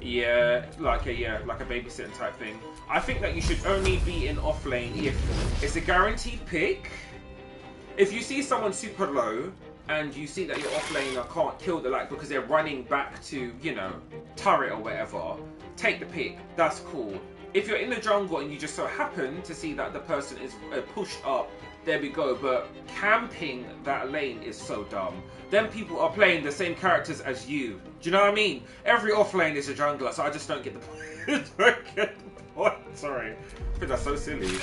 Yeah, like a babysitting type thing. I think that you should only be in off lane if it's a guaranteed pick. If you see someone super low and you see that your off laner can't kill the because they're running back to, you know, turret or whatever, take the pick. That's cool. If you're in the jungle and you just so happen to see that the person is pushed up, there we go. But camping that lane is so dumb. Then people are playing the same characters as you. Do you know what I mean? Every off lane is a jungler, so I just don't get the point. Sorry. I think that's so silly.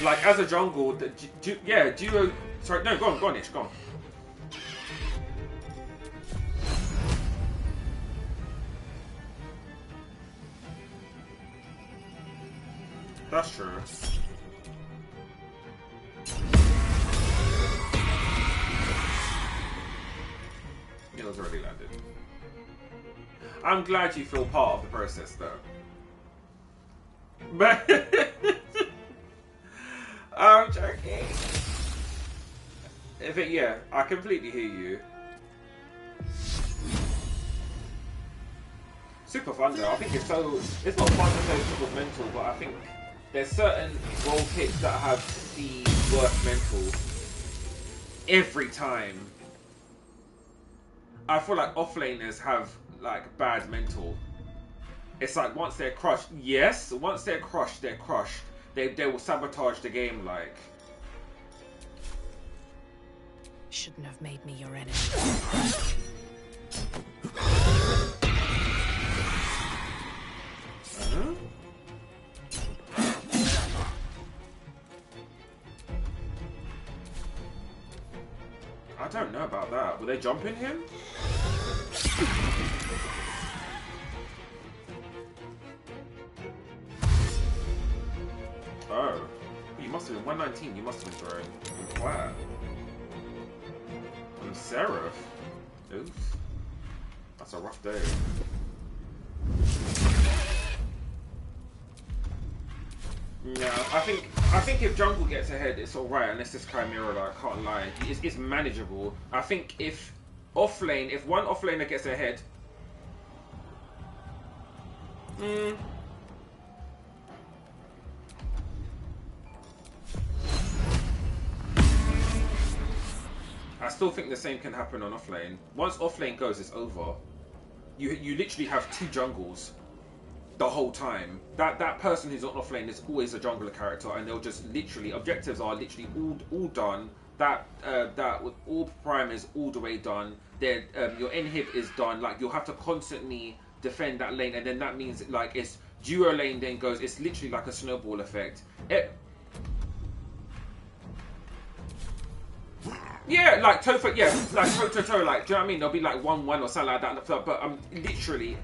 Like, as a jungle, duo... Sorry, no, go on, Ish, go on. That's true. Halo's already landed. I'm glad you feel part of the process, though. But I'm joking. Yeah, I completely hear you. Super fun though. I think it's not fun to say super mental, but I think there's certain role picks that have the worst mental every time. I feel like offlaners have like bad mental. It's like once they're crushed, yes, once they're crushed, they're crushed. They will sabotage the game like. Shouldn't have made me your enemy. I don't know about that. Were they jumping him? Oh. You must have been 119. You must have been throwing flat. And Seraph. Oof. That's a rough day. No, I think if jungle gets ahead, it's alright, unless this Chimera, like, I can't lie. It's manageable. I think if one offlaner gets ahead, I still think the same can happen on offlane. Once offlane goes, it's over. You literally have two jungles the whole time. That person who's on offlane is always a jungler character, and they'll just literally objectives are literally all done. That with all prime is all the way done. Your inhib is done. Like you'll have to constantly defend that lane, and then that means like it's duo lane then goes. It's literally like a snowball effect. Yeah, like Topher, yeah, like toe, like, do you know what I mean? There'll be like 1-1 or something like that, but literally.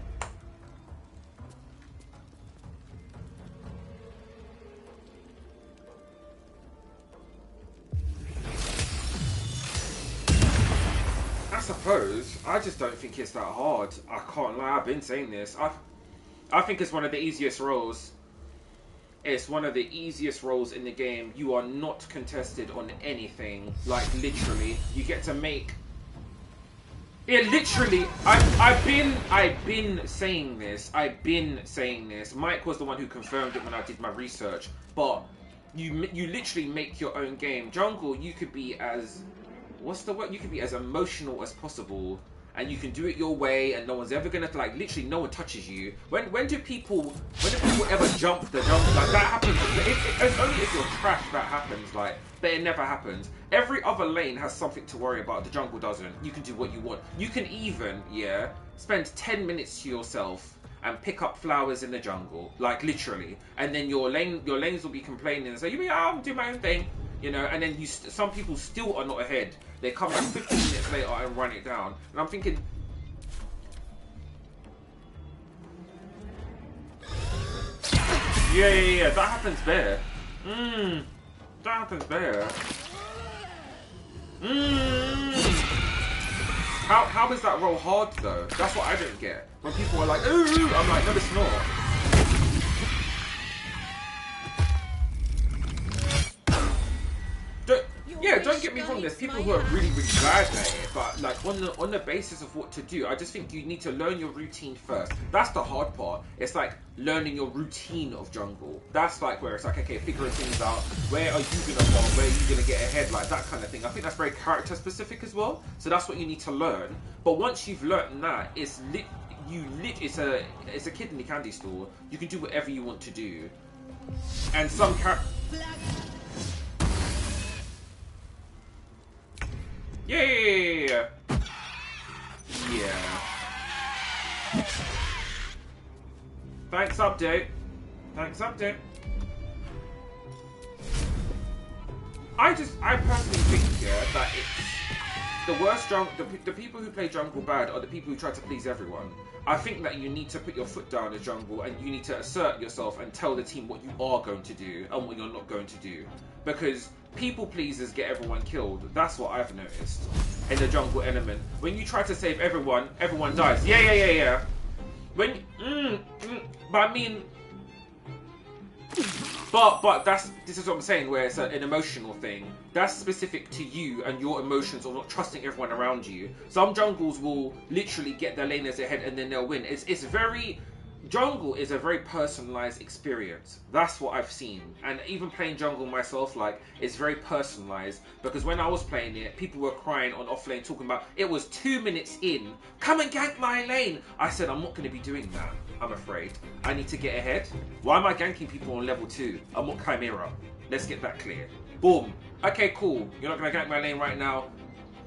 I suppose. I just don't think it's that hard. I can't lie, I've been saying this. I think it's one of the easiest roles. It's one of the easiest roles in the game. You are not contested on anything. Like, literally. You get to make... Yeah, literally. I've been saying this. I've been saying this. Mike was the one who confirmed it when I did my research. But you literally make your own game. Jungle, you could be as... What's the word? You can be as emotional as possible, and you can do it your way, and no one's ever gonna like. Literally, no one touches you. When do people ever jump the jump? Like that happens. It's only if you're trash that happens. Like, but it never happens. Every other lane has something to worry about. The jungle doesn't. You can do what you want. You can even spend 10 minutes to yourself and pick up flowers in the jungle, like literally, and then your lanes will be complaining and say, I'll do my own thing. You know, and then some people still are not ahead. They come back 15 minutes later and run it down. And I'm thinking... Yeah, that happens there. That happens there. How is that roll hard, though? That's what I don't get. When people are like, ooh, I'm like, no, it's not. Don't get me wrong, there's people who are really, really bad at it, but like on the basis of what to do, I just think you need to learn your routine first. That's the hard part. It's like learning your routine of jungle. That's like where it's like, okay, figuring things out. Where are you gonna farm? Where are you gonna get ahead? Like that kind of thing. I think that's very character specific as well. So that's what you need to learn. But once you've learned that, it's a kid in the candy store. You can do whatever you want to do. And some Yeah. Thanks, update. I personally think that the worst the people who play jungle bad are the people who try to please everyone. I think that you need to put your foot down as jungle and you need to assert yourself and tell the team what you are going to do and what you're not going to do. Because people pleasers get everyone killed. That's what I've noticed in the jungle element. When you try to save everyone, everyone dies. Yeah. When but I mean, but this is what I'm saying, where it's an emotional thing. That's specific to you and your emotions, or not trusting everyone around you. Some jungles will literally get their laners ahead and then they'll win. It's very jungle is a very personalized experience. That's what I've seen. And even playing jungle myself, like, it's very personalized, because when I was playing it, people were crying on offlane talking about it was 2 minutes in, come and gank my lane. I said, I'm not going to be doing that, I'm afraid. I need to get ahead. Why am I ganking people on level 2? I'm not Chimera. Let's get that clear. Boom. Okay, cool. You're not going to gank my lane right now.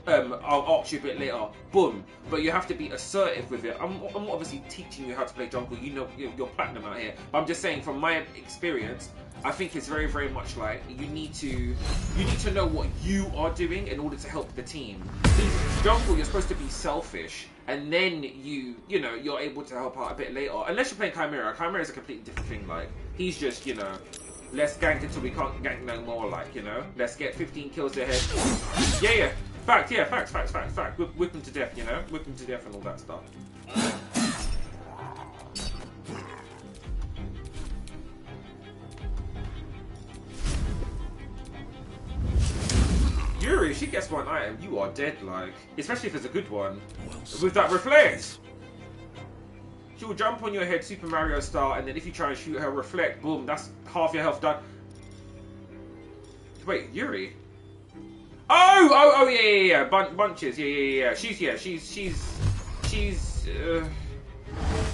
I'll ask you a bit later. Boom. But you have to be assertive with it. I'm obviously teaching you how to play jungle. You know, you're platinum out here. But I'm just saying, from my experience, I think it's very, very much like you need to know what you are doing in order to help the team. Jungle, you're supposed to be selfish, and then you're able to help out a bit later. Unless you're playing Chimera. Chimera is a completely different thing. Like, he's just, let's gank until we can't gank no more. Like, let's get 15 kills ahead. Yeah. Fact. Whip him to death, whip him to death and all that stuff. Yuri, she gets one item, you are dead, like, especially if it's a good one. With that reflect, she will jump on your head, Super Mario style, and then if you try and shoot her reflect, boom, that's half your health done. Wait, Yuri? Oh, yeah. Bunches, yeah. She's.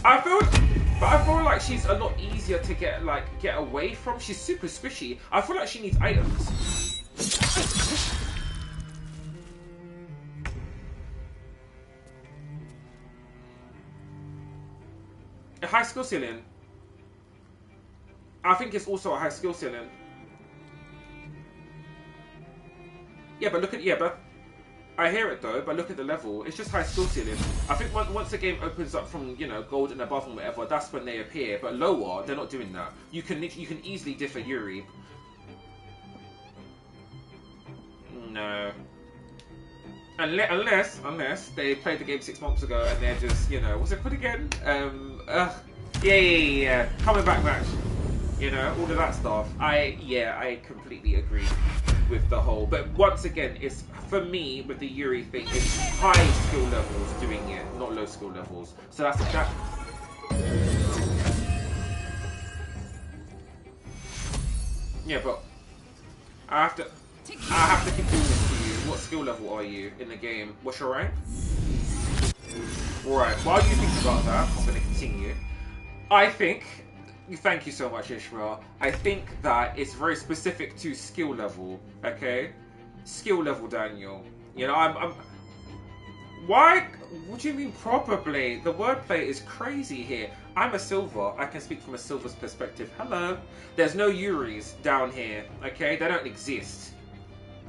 I feel like she's a lot easier to get away from. She's super squishy. I feel like she needs items. A high skill ceiling. I think it's also a high skill ceiling. Yeah, but I hear it though, but look at the level. It's just high skill ceiling. I think once the game opens up from, gold and above and whatever, that's when they appear. But lower, they're not doing that. You can easily differ Yuri. No. Unless they played the game 6 months ago and they're just, what's it called again? Yeah. Coming back match. All of that stuff. I completely agree with the whole. But once again, it's, for me, with the Yuri thing, it's high skill levels doing it, not low skill levels. So that's that. Yeah, but I have to keep doing this to you. What skill level are you in the game? What's your rank? Right. While you think about that, I'm going to continue. I think. Thank you so much, Ishmael. I think that it's very specific to skill level, okay? Skill level, Daniel. Why? What do you mean probably? The wordplay is crazy here. I'm a silver. I can speak from a silver's perspective. Hello. There's no Yuris down here, okay? They don't exist.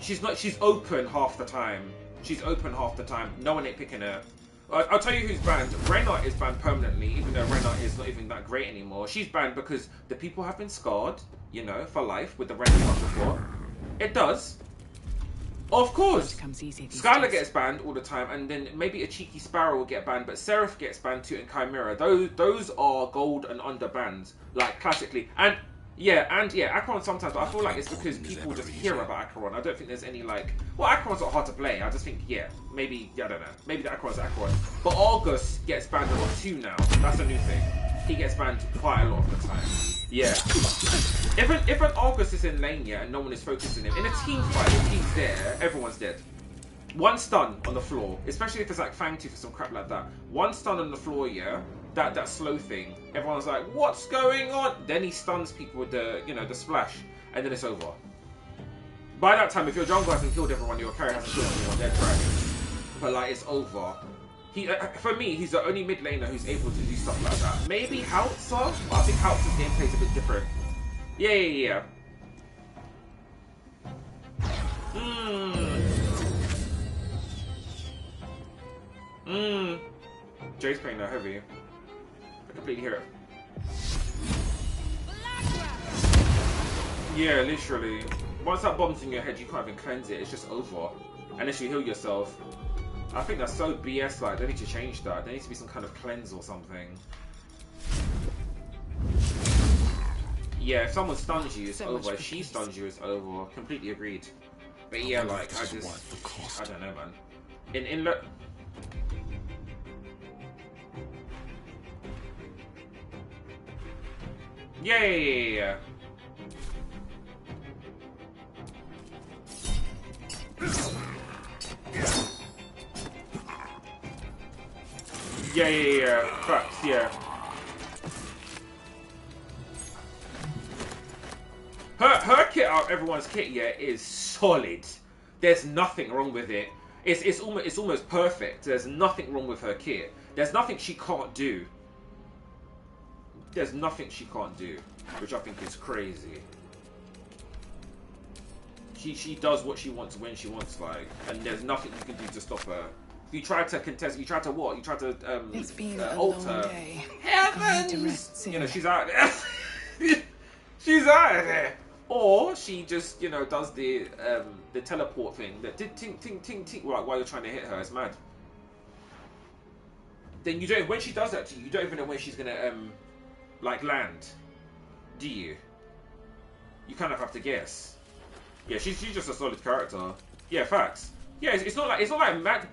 She's open half the time. No one ain't picking her. I'll tell you who's banned. Reinhardt is banned permanently, even though Reinhardt is not even that great anymore. She's banned because the people have been scarred, for life with the Reinhardt support. It does. Of course. Skylar gets banned all the time, and then maybe a cheeky Sparrow will get banned, but Seraph gets banned too, and Chimera. Those are gold and under bans, like classically. And Acheron sometimes, but I feel like it's because people just hear about Acheron. I don't think there's any Acheron's not hard to play. I just think, maybe, I don't know. Maybe the Acheron's Acheron. But Argus gets banned a lot too now. That's a new thing. He gets banned quite a lot of the time. Yeah. If an Argus is in lane, and no one is focusing him, in a team fight, if he's there, everyone's dead. One stun on the floor, especially if it's like Fangtooth or some crap like that. One stun on the floor, that slow thing. Everyone's like, what's going on? Then he stuns people with the, the splash, and then it's over. By that time, if your jungle hasn't killed everyone, your carry hasn't killed everyone, they're trash. But it's over. For me, he's the only mid laner who's able to do stuff like that. Maybe Hautzer, but I think Hautzer's gameplay is a bit different. Yeah. Jay's playing no heavy. I completely hear it. Yeah, literally. Once that bomb's in your head, you can't even cleanse it. It's just over. Unless you heal yourself. I think that's so BS. Like, they need to change that. There needs to be some kind of cleanse or something. Yeah, if someone stuns you, it's over. If she stuns you, it's over. Completely agreed. But yeah, like, I don't know, man. Yeah. Yeah. Facts, yeah. Her kit out everyone's kit, yeah, is solid. There's nothing wrong with it. It's almost perfect. There's nothing wrong with her kit. There's nothing she can't do. There's nothing she can't do, which I think is crazy. She does what she wants when she wants, like, and there's nothing you can do to stop her. You try to contest. You try to what? You try to It's been a alter. long day. Heavens! You know, she's out there. She's out of there. Or she just, you know, does the teleport thing that did tink tink tink tink while you're trying to hit her. It's mad. Then you don't. When she does that to you, you don't even know when she's gonna like land, do you? You kind of have to guess. Yeah, she's just a solid character. Yeah, facts. Yeah, it's not like mad.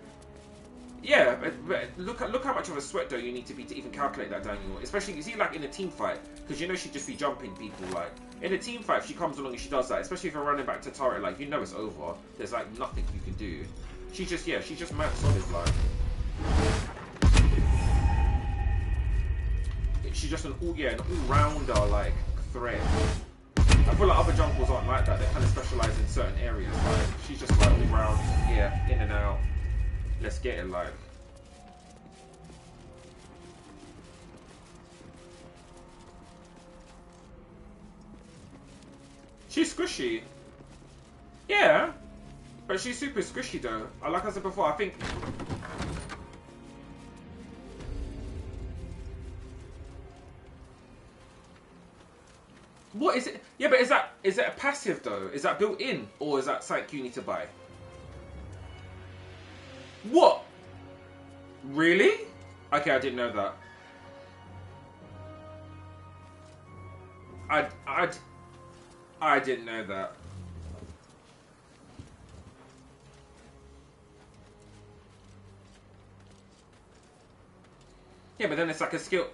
Yeah, but look how much of a sweat though you need to be to even calculate that, Daniel. Especially, you see, like in a team fight, because you know she'd just be jumping people. Like in a team fight, if she comes along and she does that, especially if you're running back to turret, like you know it's over. There's like nothing you can do. She's just mad solid. Like she's just an all-rounder like threat. I feel like other junglers aren't like that. They kind of specialize in certain areas. Like she's just like all round, yeah, in and out. Let's get it, like. She's squishy. Yeah. But she's super squishy though. Like I said before, I think. What is it? Yeah, but is it a passive though? Is that built in? Or is that something you need to buy? What? Really? Okay, I didn't know that. I didn't know that. Yeah, but then it's like a skill.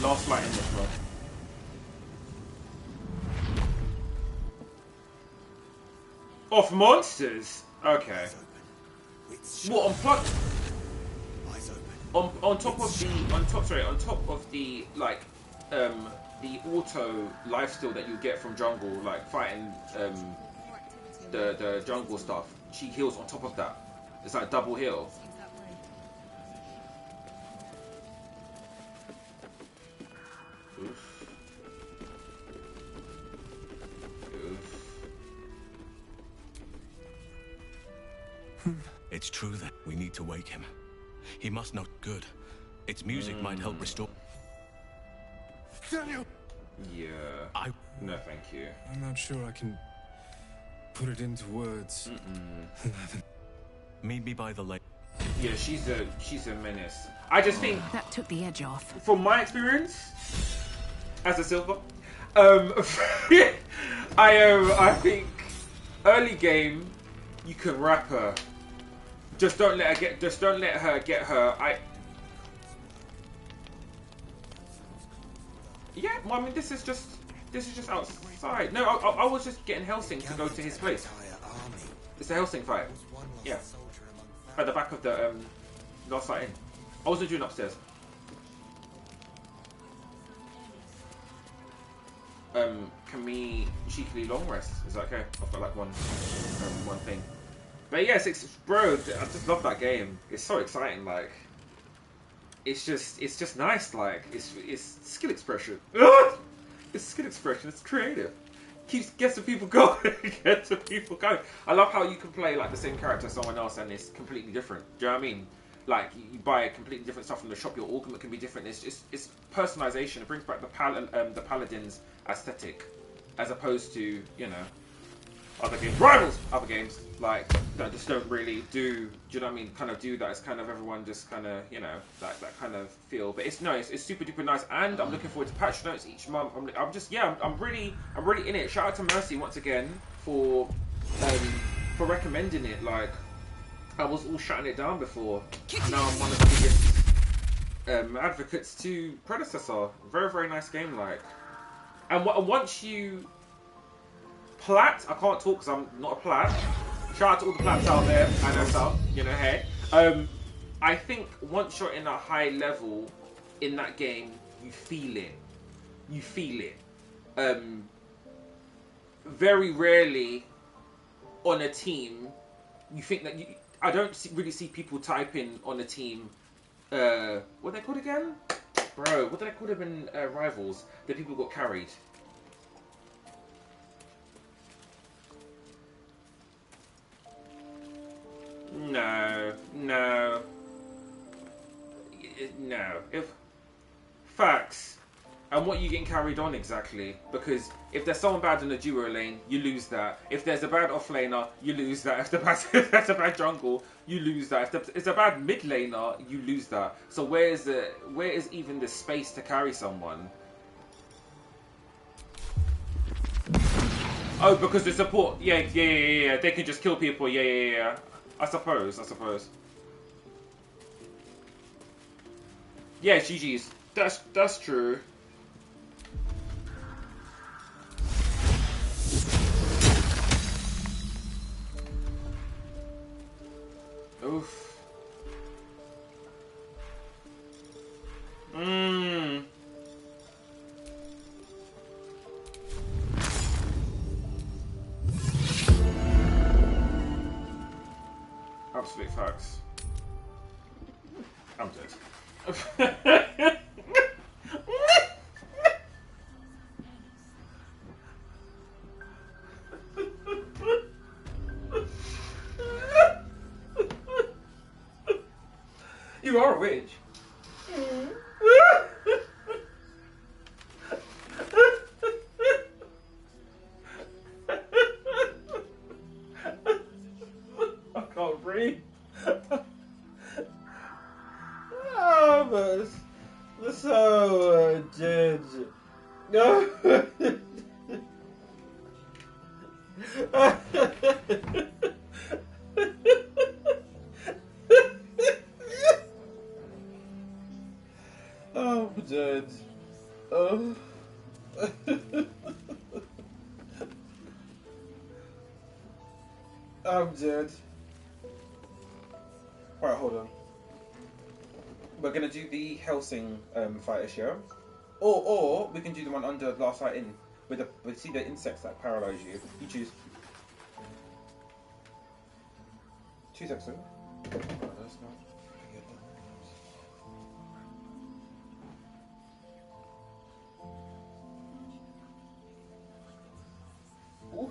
Last light in this one. Off monsters? Okay. What, on top of the like the auto lifesteal that you get from jungle, like fighting the jungle stuff, she heals on top of that. It's like double heal. It's true that we need to wake him. He must not good. Its music might help restore. Daniel! Yeah. No, thank you. I'm not sure I can put it into words. Meet me by the lake. Yeah, she's a menace. I just think that took the edge off. From my experience as a silver, I think early game you can wrap her. Just don't let her get her. Yeah, well, I mean this is just outside. No, I was just getting Helsing to go to his place. It's a Helsing fight. Yeah, at the back of the last light in. I wasn't doing upstairs. can we cheekily long rest? Is that okay? I've got like one thing. But yes, bro, I just love that game. It's so exciting. Like, it's just nice. Like, it's skill expression. It's skill expression. It's creative. Gets the people going. Gets the people going. I love how you can play like the same character as someone else and it's completely different. Do you know what I mean? Like, you buy completely different stuff from the shop. Your augment can be different. It's personalization. It brings back the paladin's aesthetic, as opposed to, you know, other games, rivals, other games like that just don't really do. Do you know what I mean? Kind of do that. It's kind of everyone just kind of, you know, that kind of feel. But it's nice. It's super duper nice, and I'm looking forward to patch notes each month. I'm really in it. Shout out to Mercy once again for recommending it. Like, I was all shutting it down before. Now I'm one of the biggest advocates to Predecessor. Very, very nice game. Like, and once you plat, I can't talk because I'm not a plat. Shout out to all the plats out there. I know some, you know, hey. I think once you're in a high level in that game, you feel it. You feel it. Very rarely on a team, you think that you. I don't really see people typing on a team. What are they called again? Bro, what did I call them in Rivals? The people got carried. No. If facts, and what you getting carried on exactly? Because if there's someone bad in the duo lane, you lose that. If there's a bad off laner, you lose that. If there's a bad jungle, you lose that. If there's a bad mid laner, you lose that. So where is even the space to carry someone? Oh, because the support. Yeah. They can just kill people. Yeah. I suppose. Yeah, GG's. That's true. Oof. Absolute facts. I'm dead. You are a witch. I can't breathe. Oh, but it's so dead. No. Oh, I'm dead. Oh. I'm dead. Right, hold on. We're gonna do the Helsing fighter show, or we can do the one under Last Light In with see the insects that paralyze you. You choose. 2 seconds. Ooh.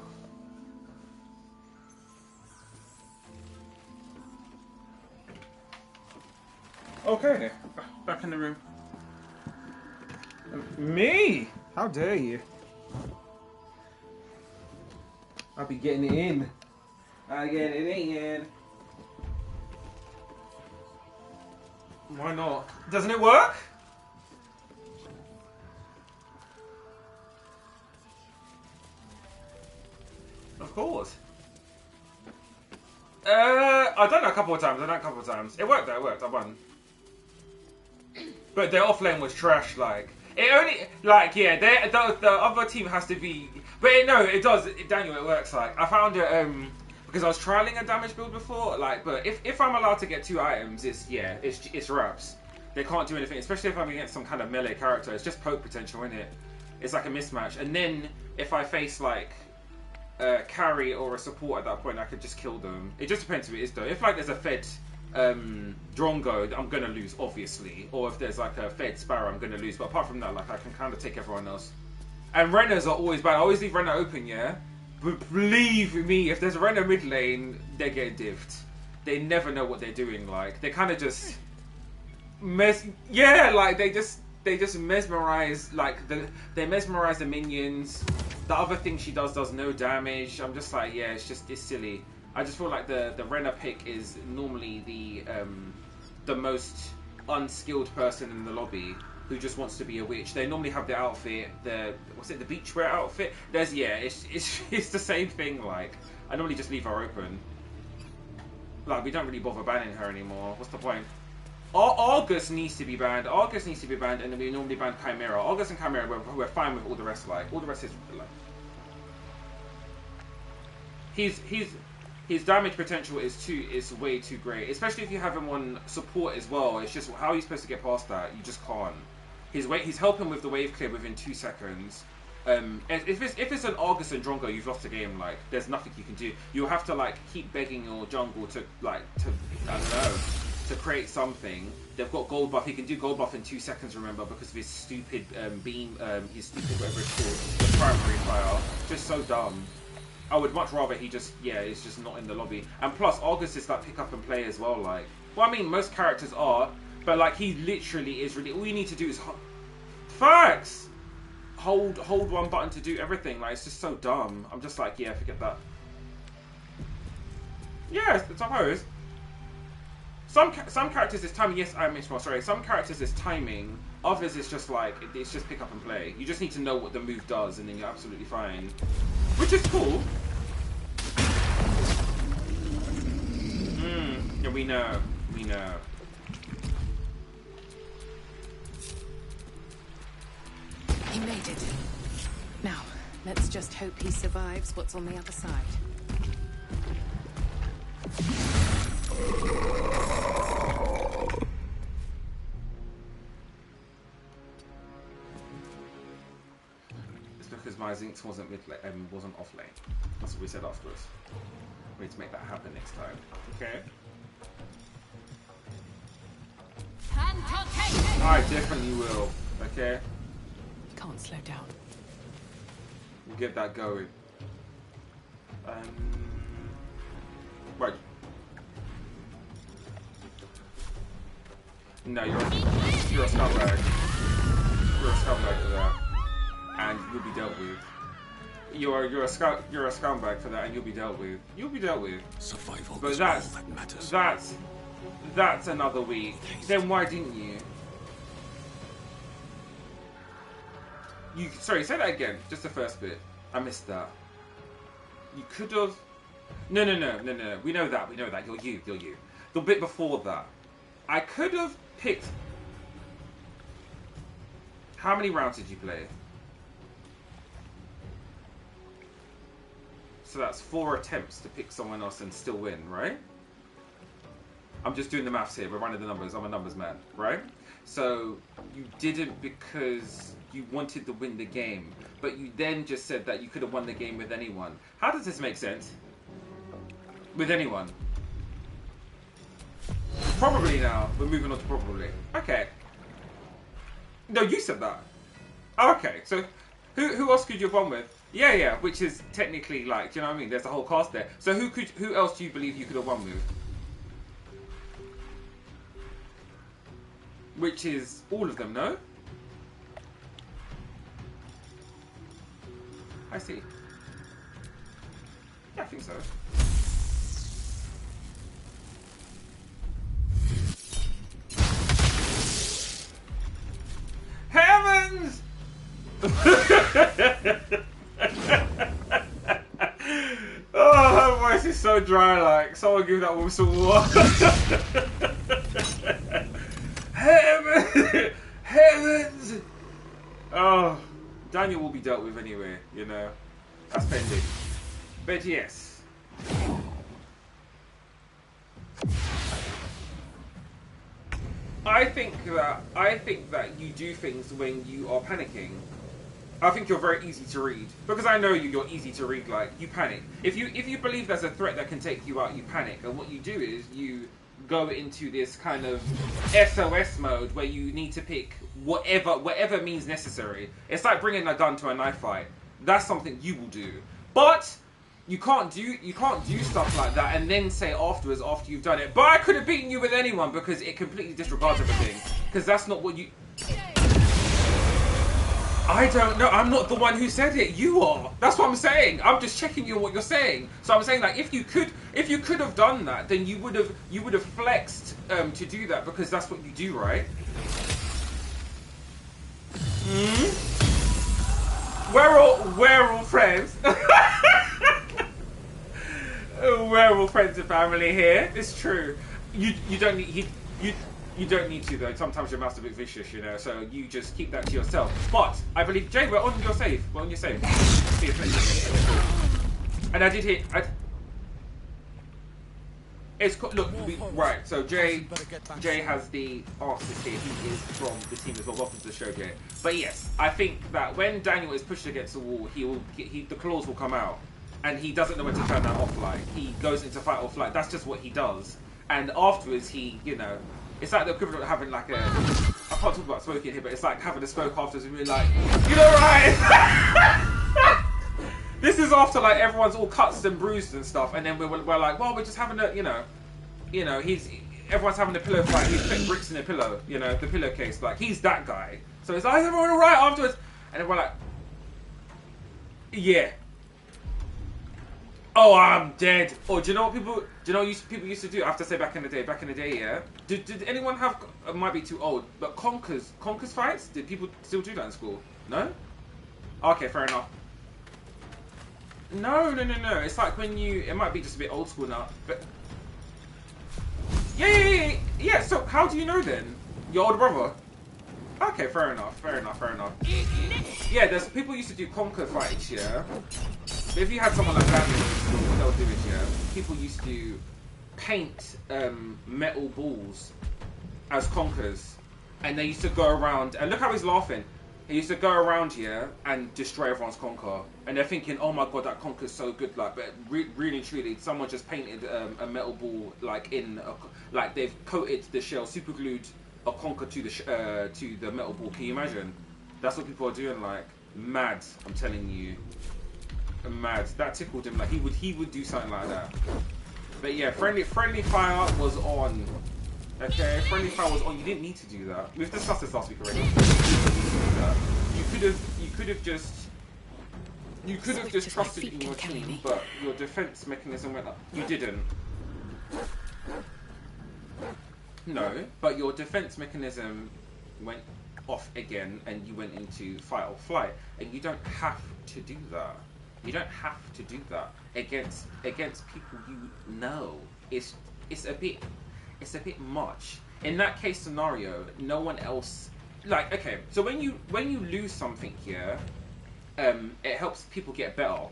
Okay, back in the room. Me? How dare you? I'll be getting it in. I'll get it in. Why not? Doesn't it work? Of course. I've done it a couple of times. It worked though, it worked. I won. But their offlane was trash, like. It only, like, yeah, the other team has to be... But it does, Daniel, it works, like. I found it, because I was trialing a damage build before, like, but if I'm allowed to get 2 items, it's wraps. They can't do anything, especially if I'm against some kind of melee character. It's just poke potential, isn't it? It's like a mismatch. And then if I face like carry or a support at that point, I could just kill them. It just depends who it is though. If like there's a fed Drongo, I'm gonna lose obviously. Or if there's like a fed Sparrow, I'm gonna lose. But apart from that, like I can kind of take everyone else. And Renners are always bad. I always leave Renner open, yeah? But believe me, if there's a Renner mid lane, they're getting diffed. They never know what they're doing. Like they kind of just like they just mesmerize, like they mesmerize the minions. The other thing she does no damage. I'm just like, yeah, it's silly. I just feel like the Renner pick is normally the most unskilled person in the lobby who just wants to be a witch. They normally have the outfit, the beachwear outfit. It's the same thing. Like I normally just leave her open. Like we don't really bother banning her anymore. What's the point? Argus needs to be banned. Argus needs to be banned, and then we normally ban Chimera. Argus and Chimera, we're fine with all the rest. Like all the rest is like his damage potential is way too great, especially if you have him on support as well. It's just how are you supposed to get past that? You just can't. He's helping with the wave clear within 2 seconds. If it's an Argus and Drongo, you've lost the game. Like there's nothing you can do. You'll have to like keep begging your jungle to I don't know, to create something. They've got gold buff. He can do gold buff in 2 seconds. Remember, because of his stupid beam, his stupid whatever it's called, the primary fire. Just so dumb. I would much rather he just is just not in the lobby. And plus, Argus is like pick up and play as well. Like, well, I mean, most characters are, but like he literally is really. All you need to do is facts. Hold one button to do everything. Like it's just so dumb. I'm just like, yeah, forget that. Yeah, I suppose. Some characters is timing. Yes, I mentioned. Sorry, some characters is timing. Others is just like it's just pick up and play. You just need to know what the move does, and then you're absolutely fine. Which is cool. Yeah, we know. He made it. Now, let's just hope he survives what's on the other side. It's because my Zinx wasn't wasn't off lane. That's what we said afterwards. We need to make that happen next time. Okay. I definitely will. Okay. Can't slow down. We'll get that going. Right. No, you're a scumbag. You're a scumbag for that, and you'll be dealt with. You're a scumbag for that, and you'll be dealt with. You'll be dealt with. Survival but is all that matters. That's another week. Then why didn't you? Sorry, say that again. Just the first bit. I missed that. You could have. No. We know that. You're you. The bit before that. I could have picked. How many rounds did you play? So that's 4 attempts to pick someone else and still win, right? I'm just doing the maths here. We're running the numbers. I'm a numbers man, right? So you didn't because you wanted to win the game, but you then just said that you could have won the game with anyone. How does this make sense? With anyone? Probably now. We're moving on to probably. Okay. No, you said that. Okay, so who else could you have won with? Yeah, which is technically like, do you know what I mean? There's a whole cast there. So who else do you believe you could have won with? Which is all of them, no? I see. Yeah, I think so. Heavens! Oh, her voice is so dry, like, someone give that woman some water. Heavens! Oh, Daniel will be dealt with anyway, you know. That's pending. But yes. I think that you do things when you are panicking. I think you're very easy to read because I know you. You're easy to read. Like you panic if you believe there's a threat that can take you out. You panic, and what you do is you go into this kind of SOS mode where you need to pick whatever means necessary. It's like bringing a gun to a knife fight. That's something you will do, but you can't do stuff like that and then say afterwards after you've done it. But I could have beaten you with anyone because it completely disregards everything. Because that's not what you. I don't know. I'm not the one who said it. You are. That's what I'm saying. I'm just checking you on what you're saying. So I'm saying like if you could have done that, then you would have flexed to do that because that's what you do, right? We're all friends. We're all friends and family here. It's true. You don't need You don't need to though. Sometimes your mouth's a bit vicious, you know. So you just keep that to yourself. But I believe Jay, we're on your save. We're on your save. And I did hit. It's look right. So Jay has the answers here. He is from the team as well. Welcome to the show, Jay. But yes, I think that when Daniel is pushed against the wall, the claws will come out, and he doesn't know when to turn that off. Like he goes into fight or flight. That's just what he does. And afterwards, he, you know. It's like the equivalent of having like a... I can't talk about smoking here, but it's like having a smoke afterwards and being like, you know, right? This is after like everyone's all cuts and bruised and stuff, and then we're like, well, we're just having a, you know, everyone's having a pillow fight. He's putting bricks in a pillow, you know, the pillowcase. Like he's that guy. So it's like, is everyone all right afterwards? And then we're like, yeah. Oh, I'm dead. Or do you know what people used to do? I have to say back in the day, yeah. Did anyone have? It might be too old, but conkers fights. Did people still do that in school? No. Okay, fair enough. No. It's like when you. It might be just a bit old school now, but yeah. So how do you know then? Your older brother. Okay, fair enough. Yeah, there's people used to do conker fights, yeah. But if you had someone like that, what they'll do is, yeah, people used to paint metal balls as conkers, and they used to go around. And look how he's laughing. He used to go around here and destroy everyone's conker, and they're thinking, "Oh my god, that conker's so good!" Like, but really, truly, someone just painted a metal ball like like they've coated the shell, super glued a conker to the metal ball. Can you imagine? That's what people are doing. Like mad. I'm telling you, mad. That tickled him. Like he would do something like that. But yeah, friendly fire was on. Okay, friendly fire was on. You didn't need to do that. We've discussed this last week already. You could have just trusted in your team, but your defense mechanism went up. You didn't. No, but your defense mechanism went off again, and you went into fight or flight, and you don't have to do that. You don't have to do that against people you know. It's a bit much. In that case scenario, no one else. Like, okay, so when you lose something here, it helps people get better,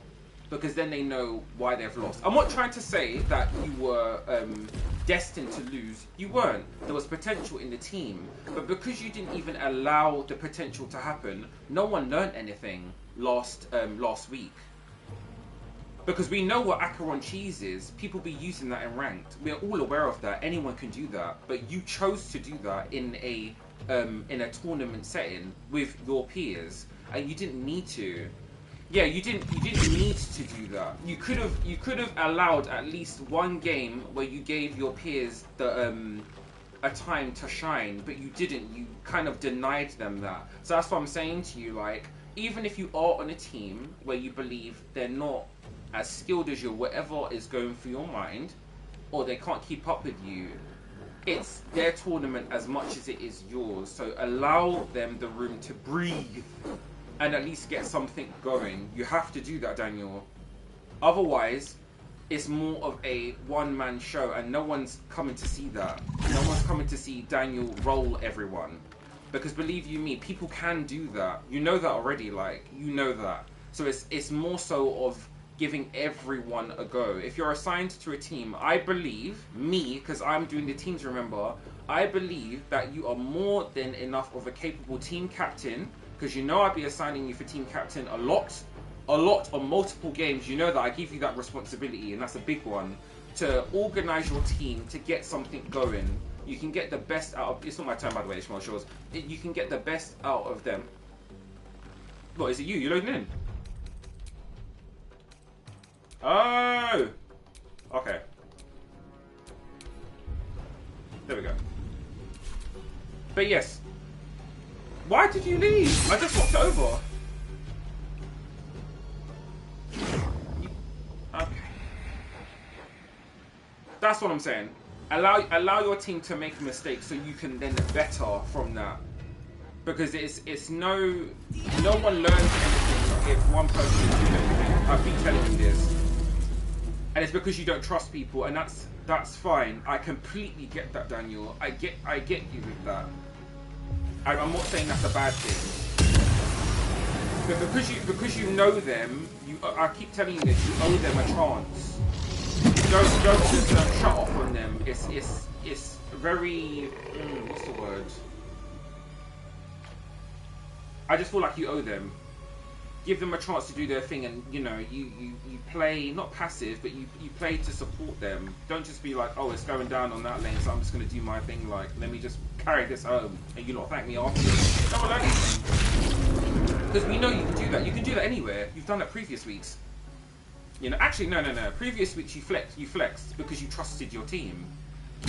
because then they know why they've lost. I'm not trying to say that you were destined to lose. You weren't. There was potential in the team, but because you didn't even allow the potential to happen, no one learned anything last week. Because we know what Acheron cheese is. People be using that in ranked. We're all aware of that. Anyone can do that, but you chose to do that in a tournament setting with your peers, and you didn't need to. Yeah, you didn't need to do that. You could have allowed at least one game where you gave your peers a time to shine, but you didn't. You kind of denied them that. So that's what I'm saying to you. Like, even if you are on a team where you believe they're not as skilled as you, whatever is going through your mind, or they can't keep up with you, it's their tournament as much as it is yours. So allow them the room to breathe and at least get something going. You have to do that, Daniel. Otherwise, it's more of a one-man show, and no one's coming to see that. No one's coming to see Daniel roll everyone. Because believe you me, people can do that. You know that already, like, you know that. So it's more so of giving everyone a go. If you're assigned to a team, I believe, me, because I'm doing the teams, remember, I believe that you are more than enough of a capable team captain, because you know I'd be assigning you for team captain a lot on multiple games. You know that I give you that responsibility, and that's a big one, to organize your team to get something going. You can get the best out of. It's not my turn, by the way. It's Shaw's. You can get the best out of them. What is it? You loading in? Oh, okay. There we go. But yes. Why did you leave? I just walked over. Okay. That's what I'm saying. Allow your team to make mistakes so you can then better from that. Because it's no one learns anything if one person is doing anything. I've been telling you this. And it's because you don't trust people, and that's fine. I completely get that, Daniel. I get you with that. I'm not saying that's a bad thing. But because you know them, I keep telling you this, you owe them a chance. Don't just shut off on them. It's very what's the word? I just feel like you owe them. Give them a chance to do their thing, and you know you play not passive, but you play to support them. Don't just be like, oh, it's going down on that lane, so I'm just gonna do my thing. Like, let me just carry this home, and you not thank me afterwards. Don't learn anything, because we know you can do that. You can do that anywhere. You've done that previous weeks. You know, actually, no. Previous weeks you flexed because you trusted your team.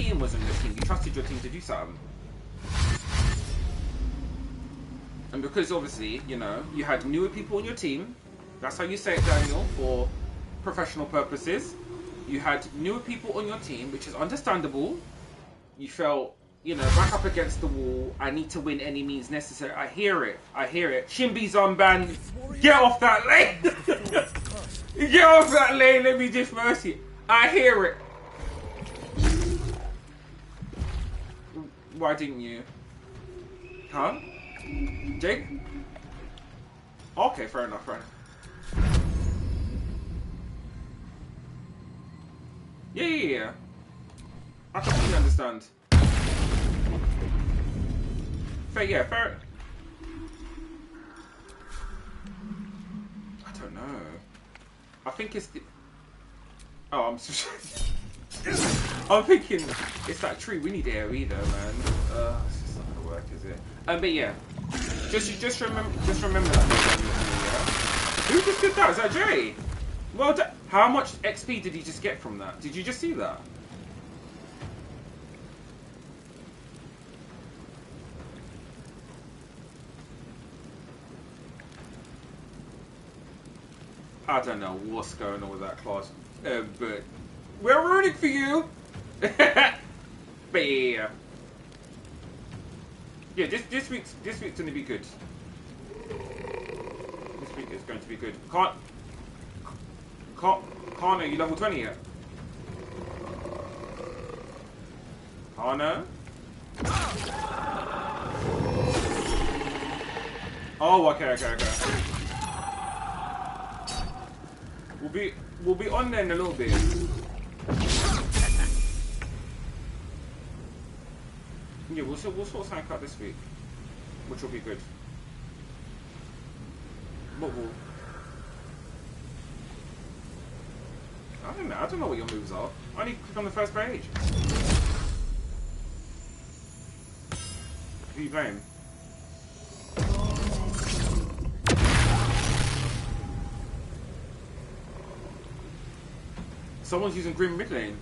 Ian was on your team. You trusted your team to do something. And because obviously, you know, you had newer people on your team. That's how you say it, Daniel, for professional purposes. You had newer people on your team, which is understandable. You felt, you know, back up against the wall. I need to win any means necessary. I hear it. Shimby's unbanned. Get off that lane. Get off that lane. Let me just mercy. I hear it. Why didn't you? Huh? Jake? Okay, fair enough, Yeah. I completely understand. Fair. I don't know. I think it's the... Oh, I'm I'm thinking it's that tree. We need AoE though, man. It's just not gonna work, is it? But yeah. Just remember that. Who just did that? Is that Jay? Well, how much XP did he just get from that? Did you just see that? I don't know what's going on with that class, but we're rooting for you. But yeah. Yeah, this week's gonna be good. This week is going to be good. Connor, you level 20 yet? Connor? Oh, okay. We'll be on there in a little bit. Yeah, we'll sort something out this week, which will be good. What will? I don't know what your moves are. I need to click on the first page. Who are you playing? Someone's using Grim mid lane.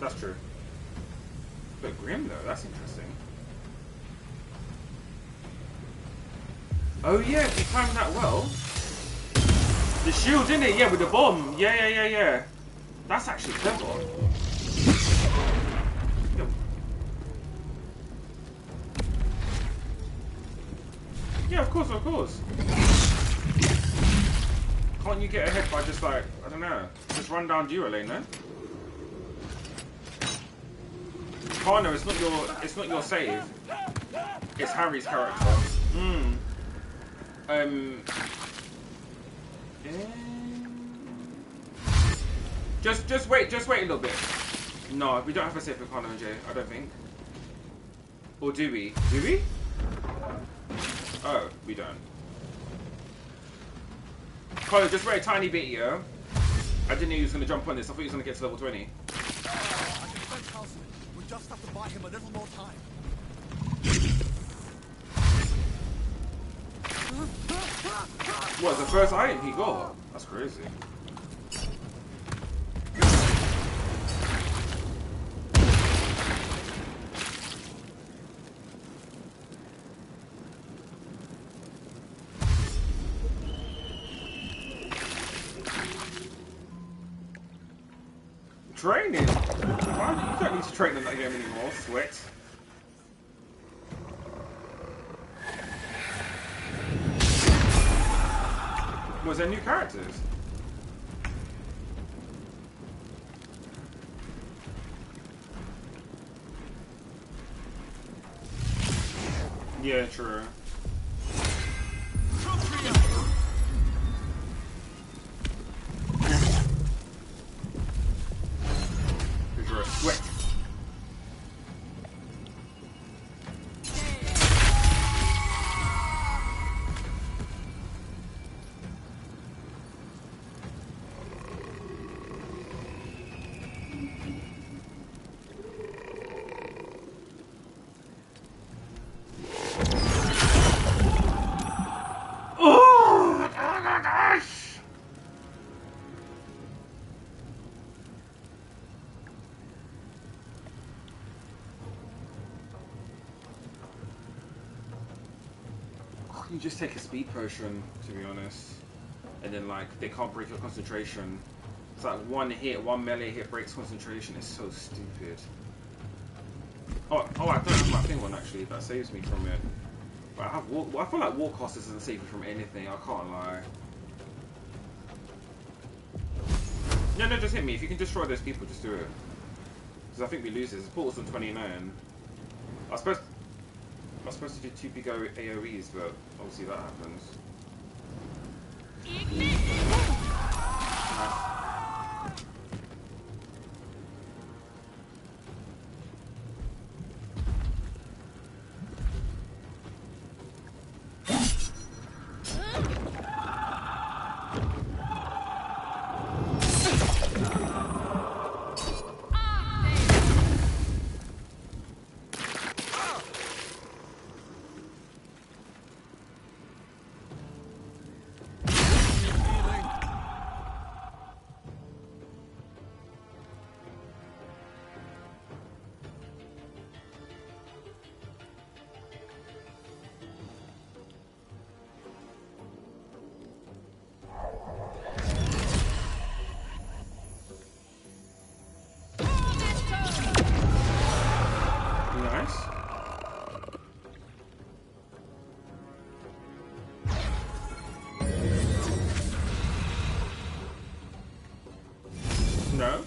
That's true. But Grim though, that's interesting. Oh yeah, if you timed that well. The shield, in it, yeah, with the bomb. Yeah. That's actually clever. Yeah, of course. Can't you get ahead by just like, I don't know, just run down duo lane then? Karna, it's not your save. It's Harry's character. Just wait a little bit. No, we don't have a safe with Connor and Jay, I don't think. Or do we? Do we? Oh, we don't. Connor, just wait a tiny bit, yeah? I didn't know you was going to jump on this. I thought you was going to get to level 20. I can sense Halsin. We just have to buy him a little more time. What, the first item he got? That's crazy. Training? Why? You don't need to train in that game anymore, sweat. Was there new characters? Yeah, true. Because you're a sweat. You just take a speed potion, to be honest, and then like they can't break your concentration. It's like one hit, one melee hit breaks concentration. It's so stupid. Oh, I don't have my thing on actually. That saves me from it. But I have I feel like war cost doesn't save me from anything. I can't lie. No, just hit me. If you can destroy those people, just do it. Because I think we lose this. The portal's on 29. I was supposed to do 2 big AoEs, but obviously that happens. No?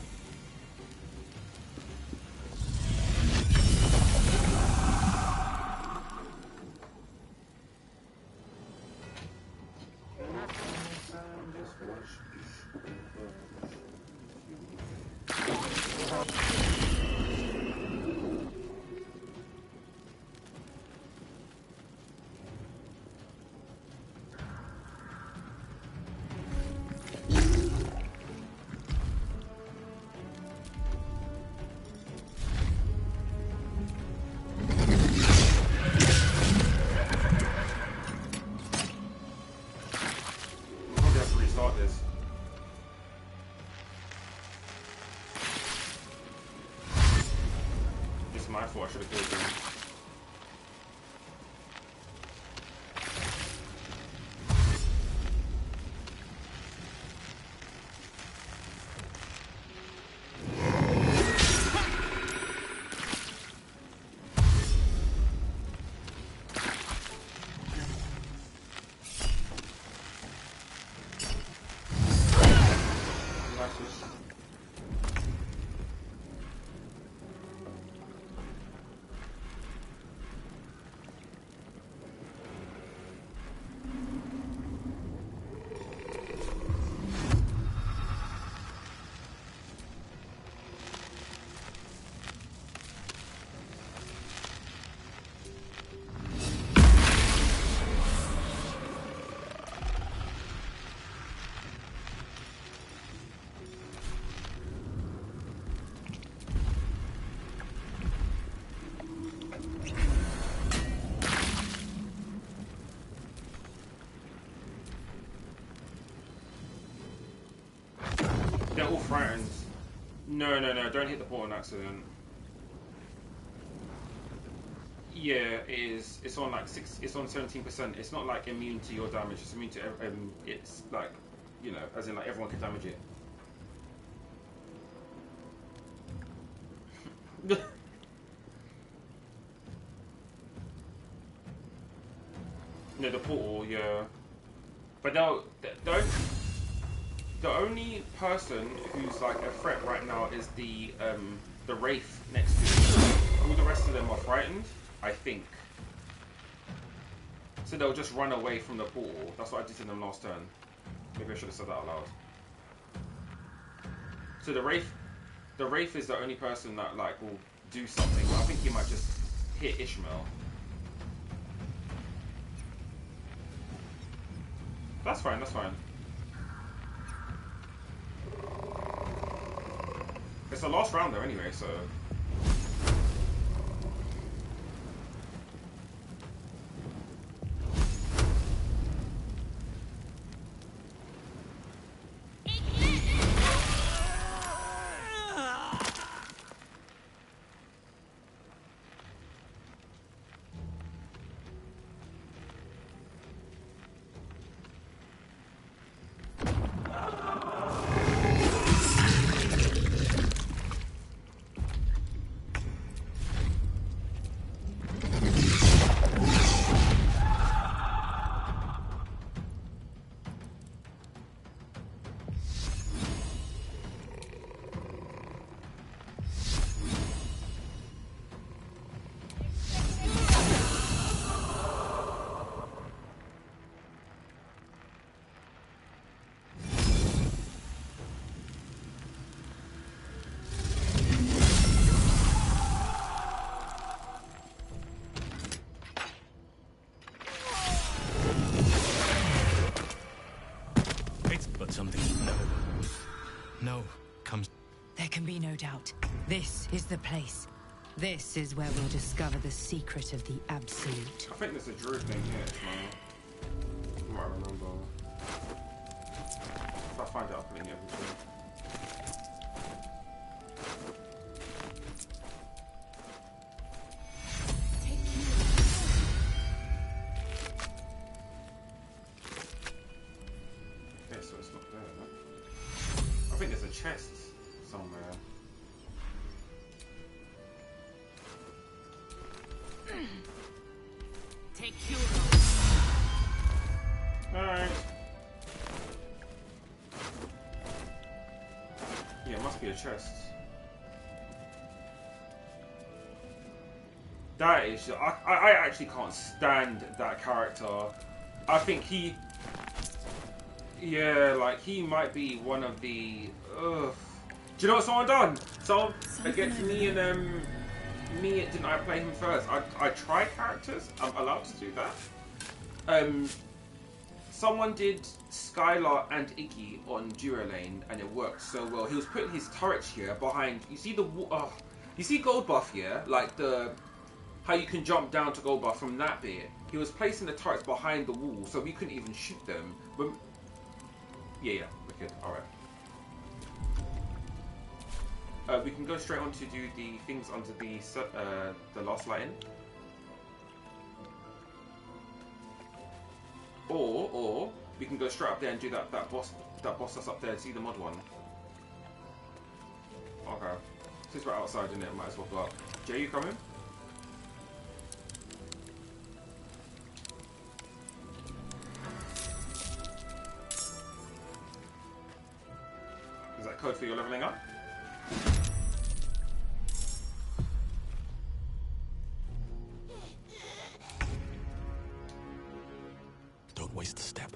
My fault, I should have killed him. they're all frightened. No, don't hit the portal on accident. Yeah, it is. It's on like it's on 17%. It's not like immune to your damage. It's immune to it's like, you know, as in like everyone can damage it. No, the portal, yeah. But the only person who's like a threat right now is the wraith next to it. All the rest of them are frightened, I think. So they'll just run away from the portal. That's what I did to them last turn. Maybe I should have said that out loud. So the wraith is the only person that like will do something. I think he might just hit Ishmael. That's fine, that's fine. It's the last round though anyway, so... There can be no doubt. This is the place. This is where we'll discover the secret of the Absolute. I think there's a druid thing here, man. I might remember. If I find it, I'll put it in everything. Okay, so it's not there. I think there's a chest somewhere. Take you. Alright. Yeah, it must be a chest. That is... I actually can't stand that character. I think he... Yeah, like, he might be one of the... Ugh. Do you know what someone done? So, against me and, didn't I play him first? I try characters. I'm allowed to do that. Someone did Skylar and Iggy on Duo Lane, and it worked so well. He was putting his turrets here behind. You see the you see gold buff here, like the how you can jump down to gold buff from that bit. He was placing the turrets behind the wall, so we couldn't even shoot them. But, yeah, wicked. All right. We can go straight on to do the things under the last lighting. Or we can go straight up there and do that boss that's up there. See the mod one. Okay. Since we're outside, isn't it? Might as well go up. Jay, you coming? Is that code for your leveling up? Don't waste a step.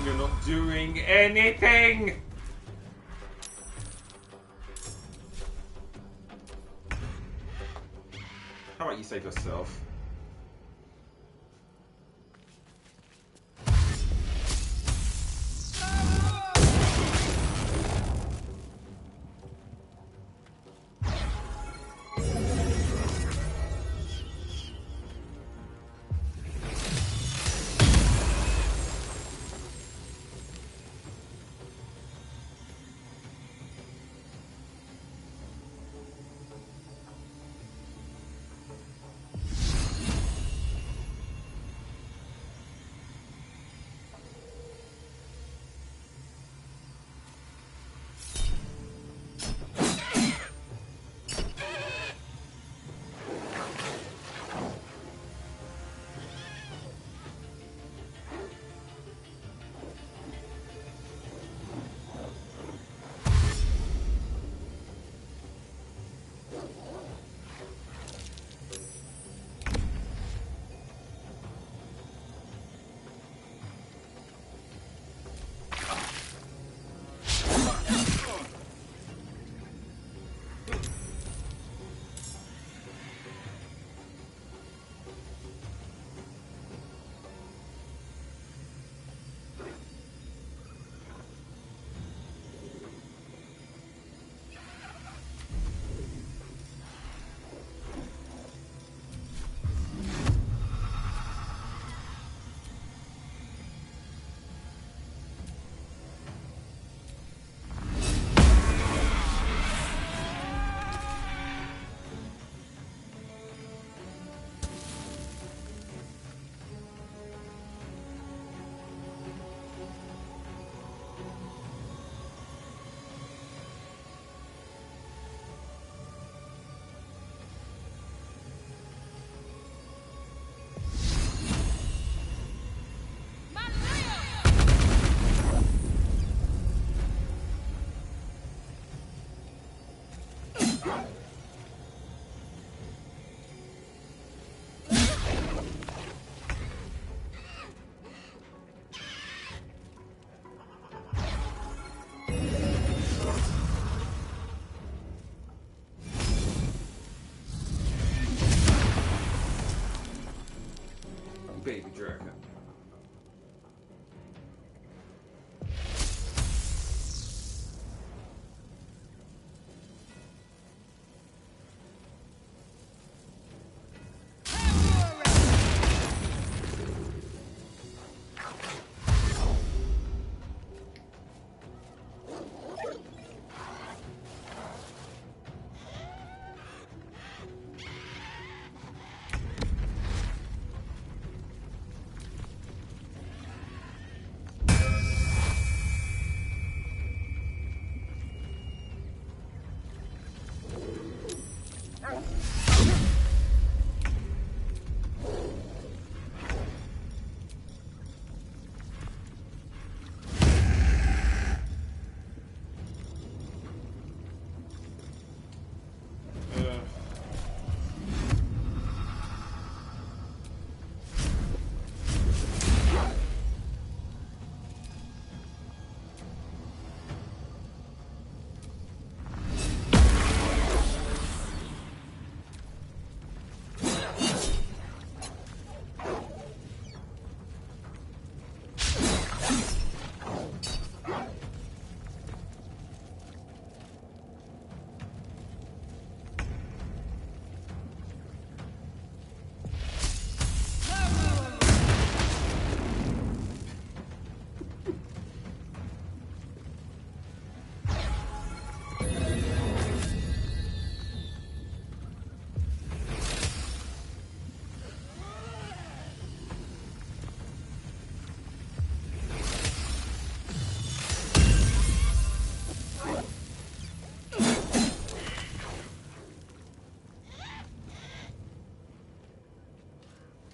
You're not doing anything! How about you save yourself?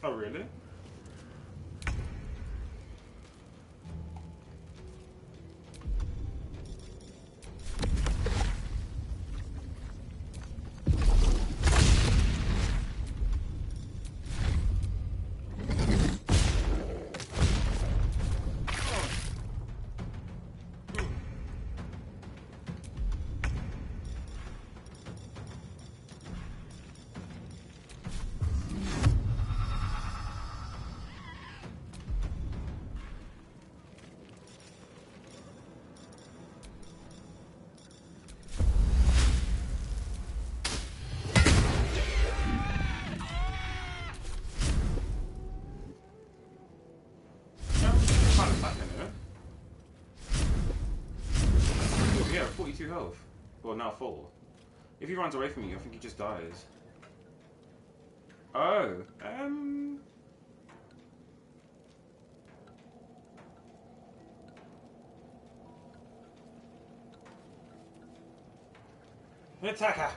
Oh, really? Yeah, 42 health. Well, now 4. If he runs away from you, I think he just dies. Oh, Attacker!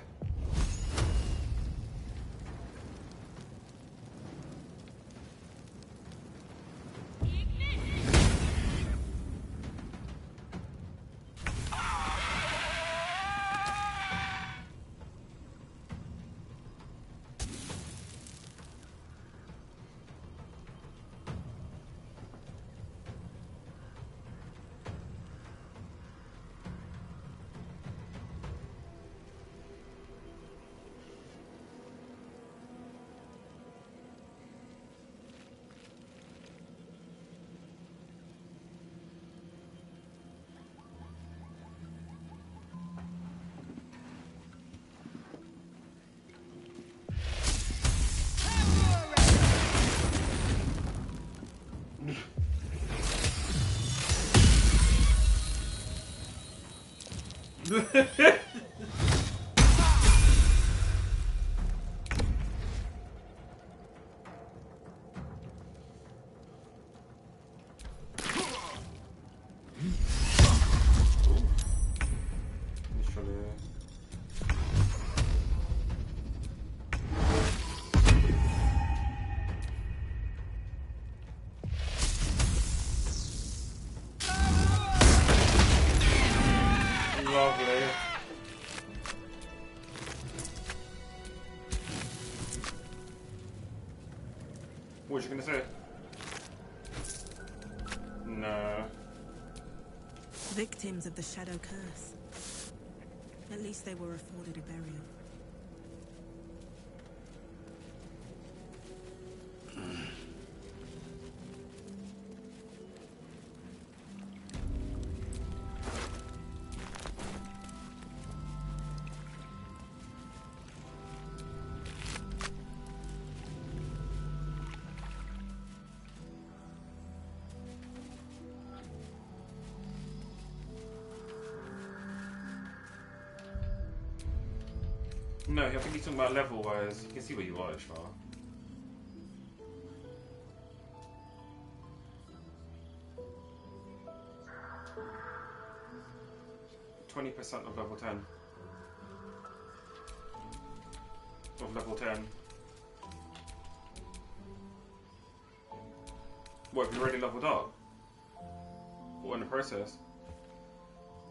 Lovely. What you gonna say? No. Victims of the Shadow Curse. At least they were afforded a burial. No, I think he's talking about level-wise. You can see where you are, Ishvar. 20% of level 10. Of level 10. What, have you already leveled up? What, in the process?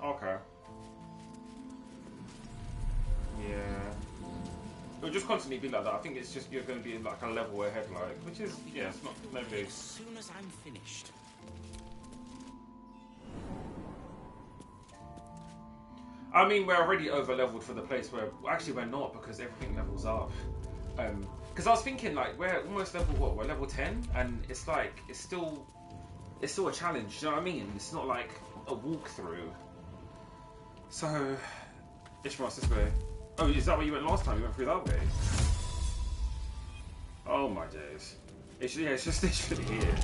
Okay. Yeah. It'll just constantly be like that. I think it's just you're going to be like a level ahead, like, which is, yeah, it's not no big. As soon as I'm finished. I mean, we're already over leveled for the place where actually we're not, because everything levels up. Because I was thinking like we're almost level what? We're level 10, and it's like it's still it's still a challenge. Do you know what I mean? It's not like a walkthrough. So, Ishmael's this way. Oh, is that where you went last time? You went through that way? Oh my days. It's just literally here.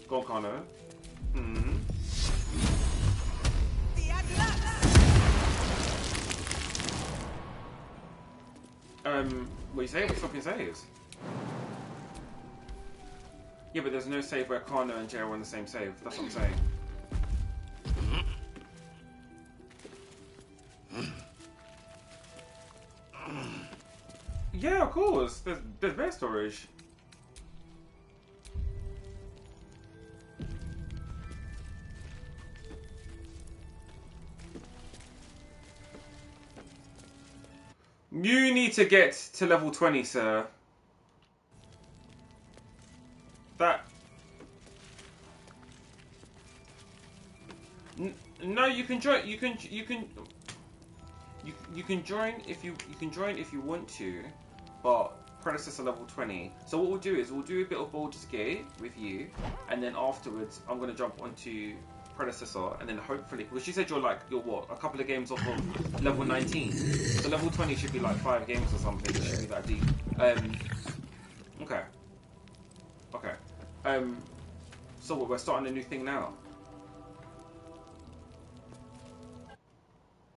Go on, Kano. Mm-hmm. What you say? What fucking saves? Yeah, but there's no save where Kano and Jay are on the same save. That's what I'm saying. Yeah, of course. There's bear storage. You need to get to level 20, sir. That... No, you can join. You can join if you join if you want to, but predecessor level 20. So what we'll do is we'll do a bit of Baldur's Gate with you, and then afterwards I'm gonna jump onto predecessor, and then hopefully, because you said you're what, a couple of games off of level 19, so level 20 should be like 5 games or something. It should be that deep. Okay. So we're starting a new thing now.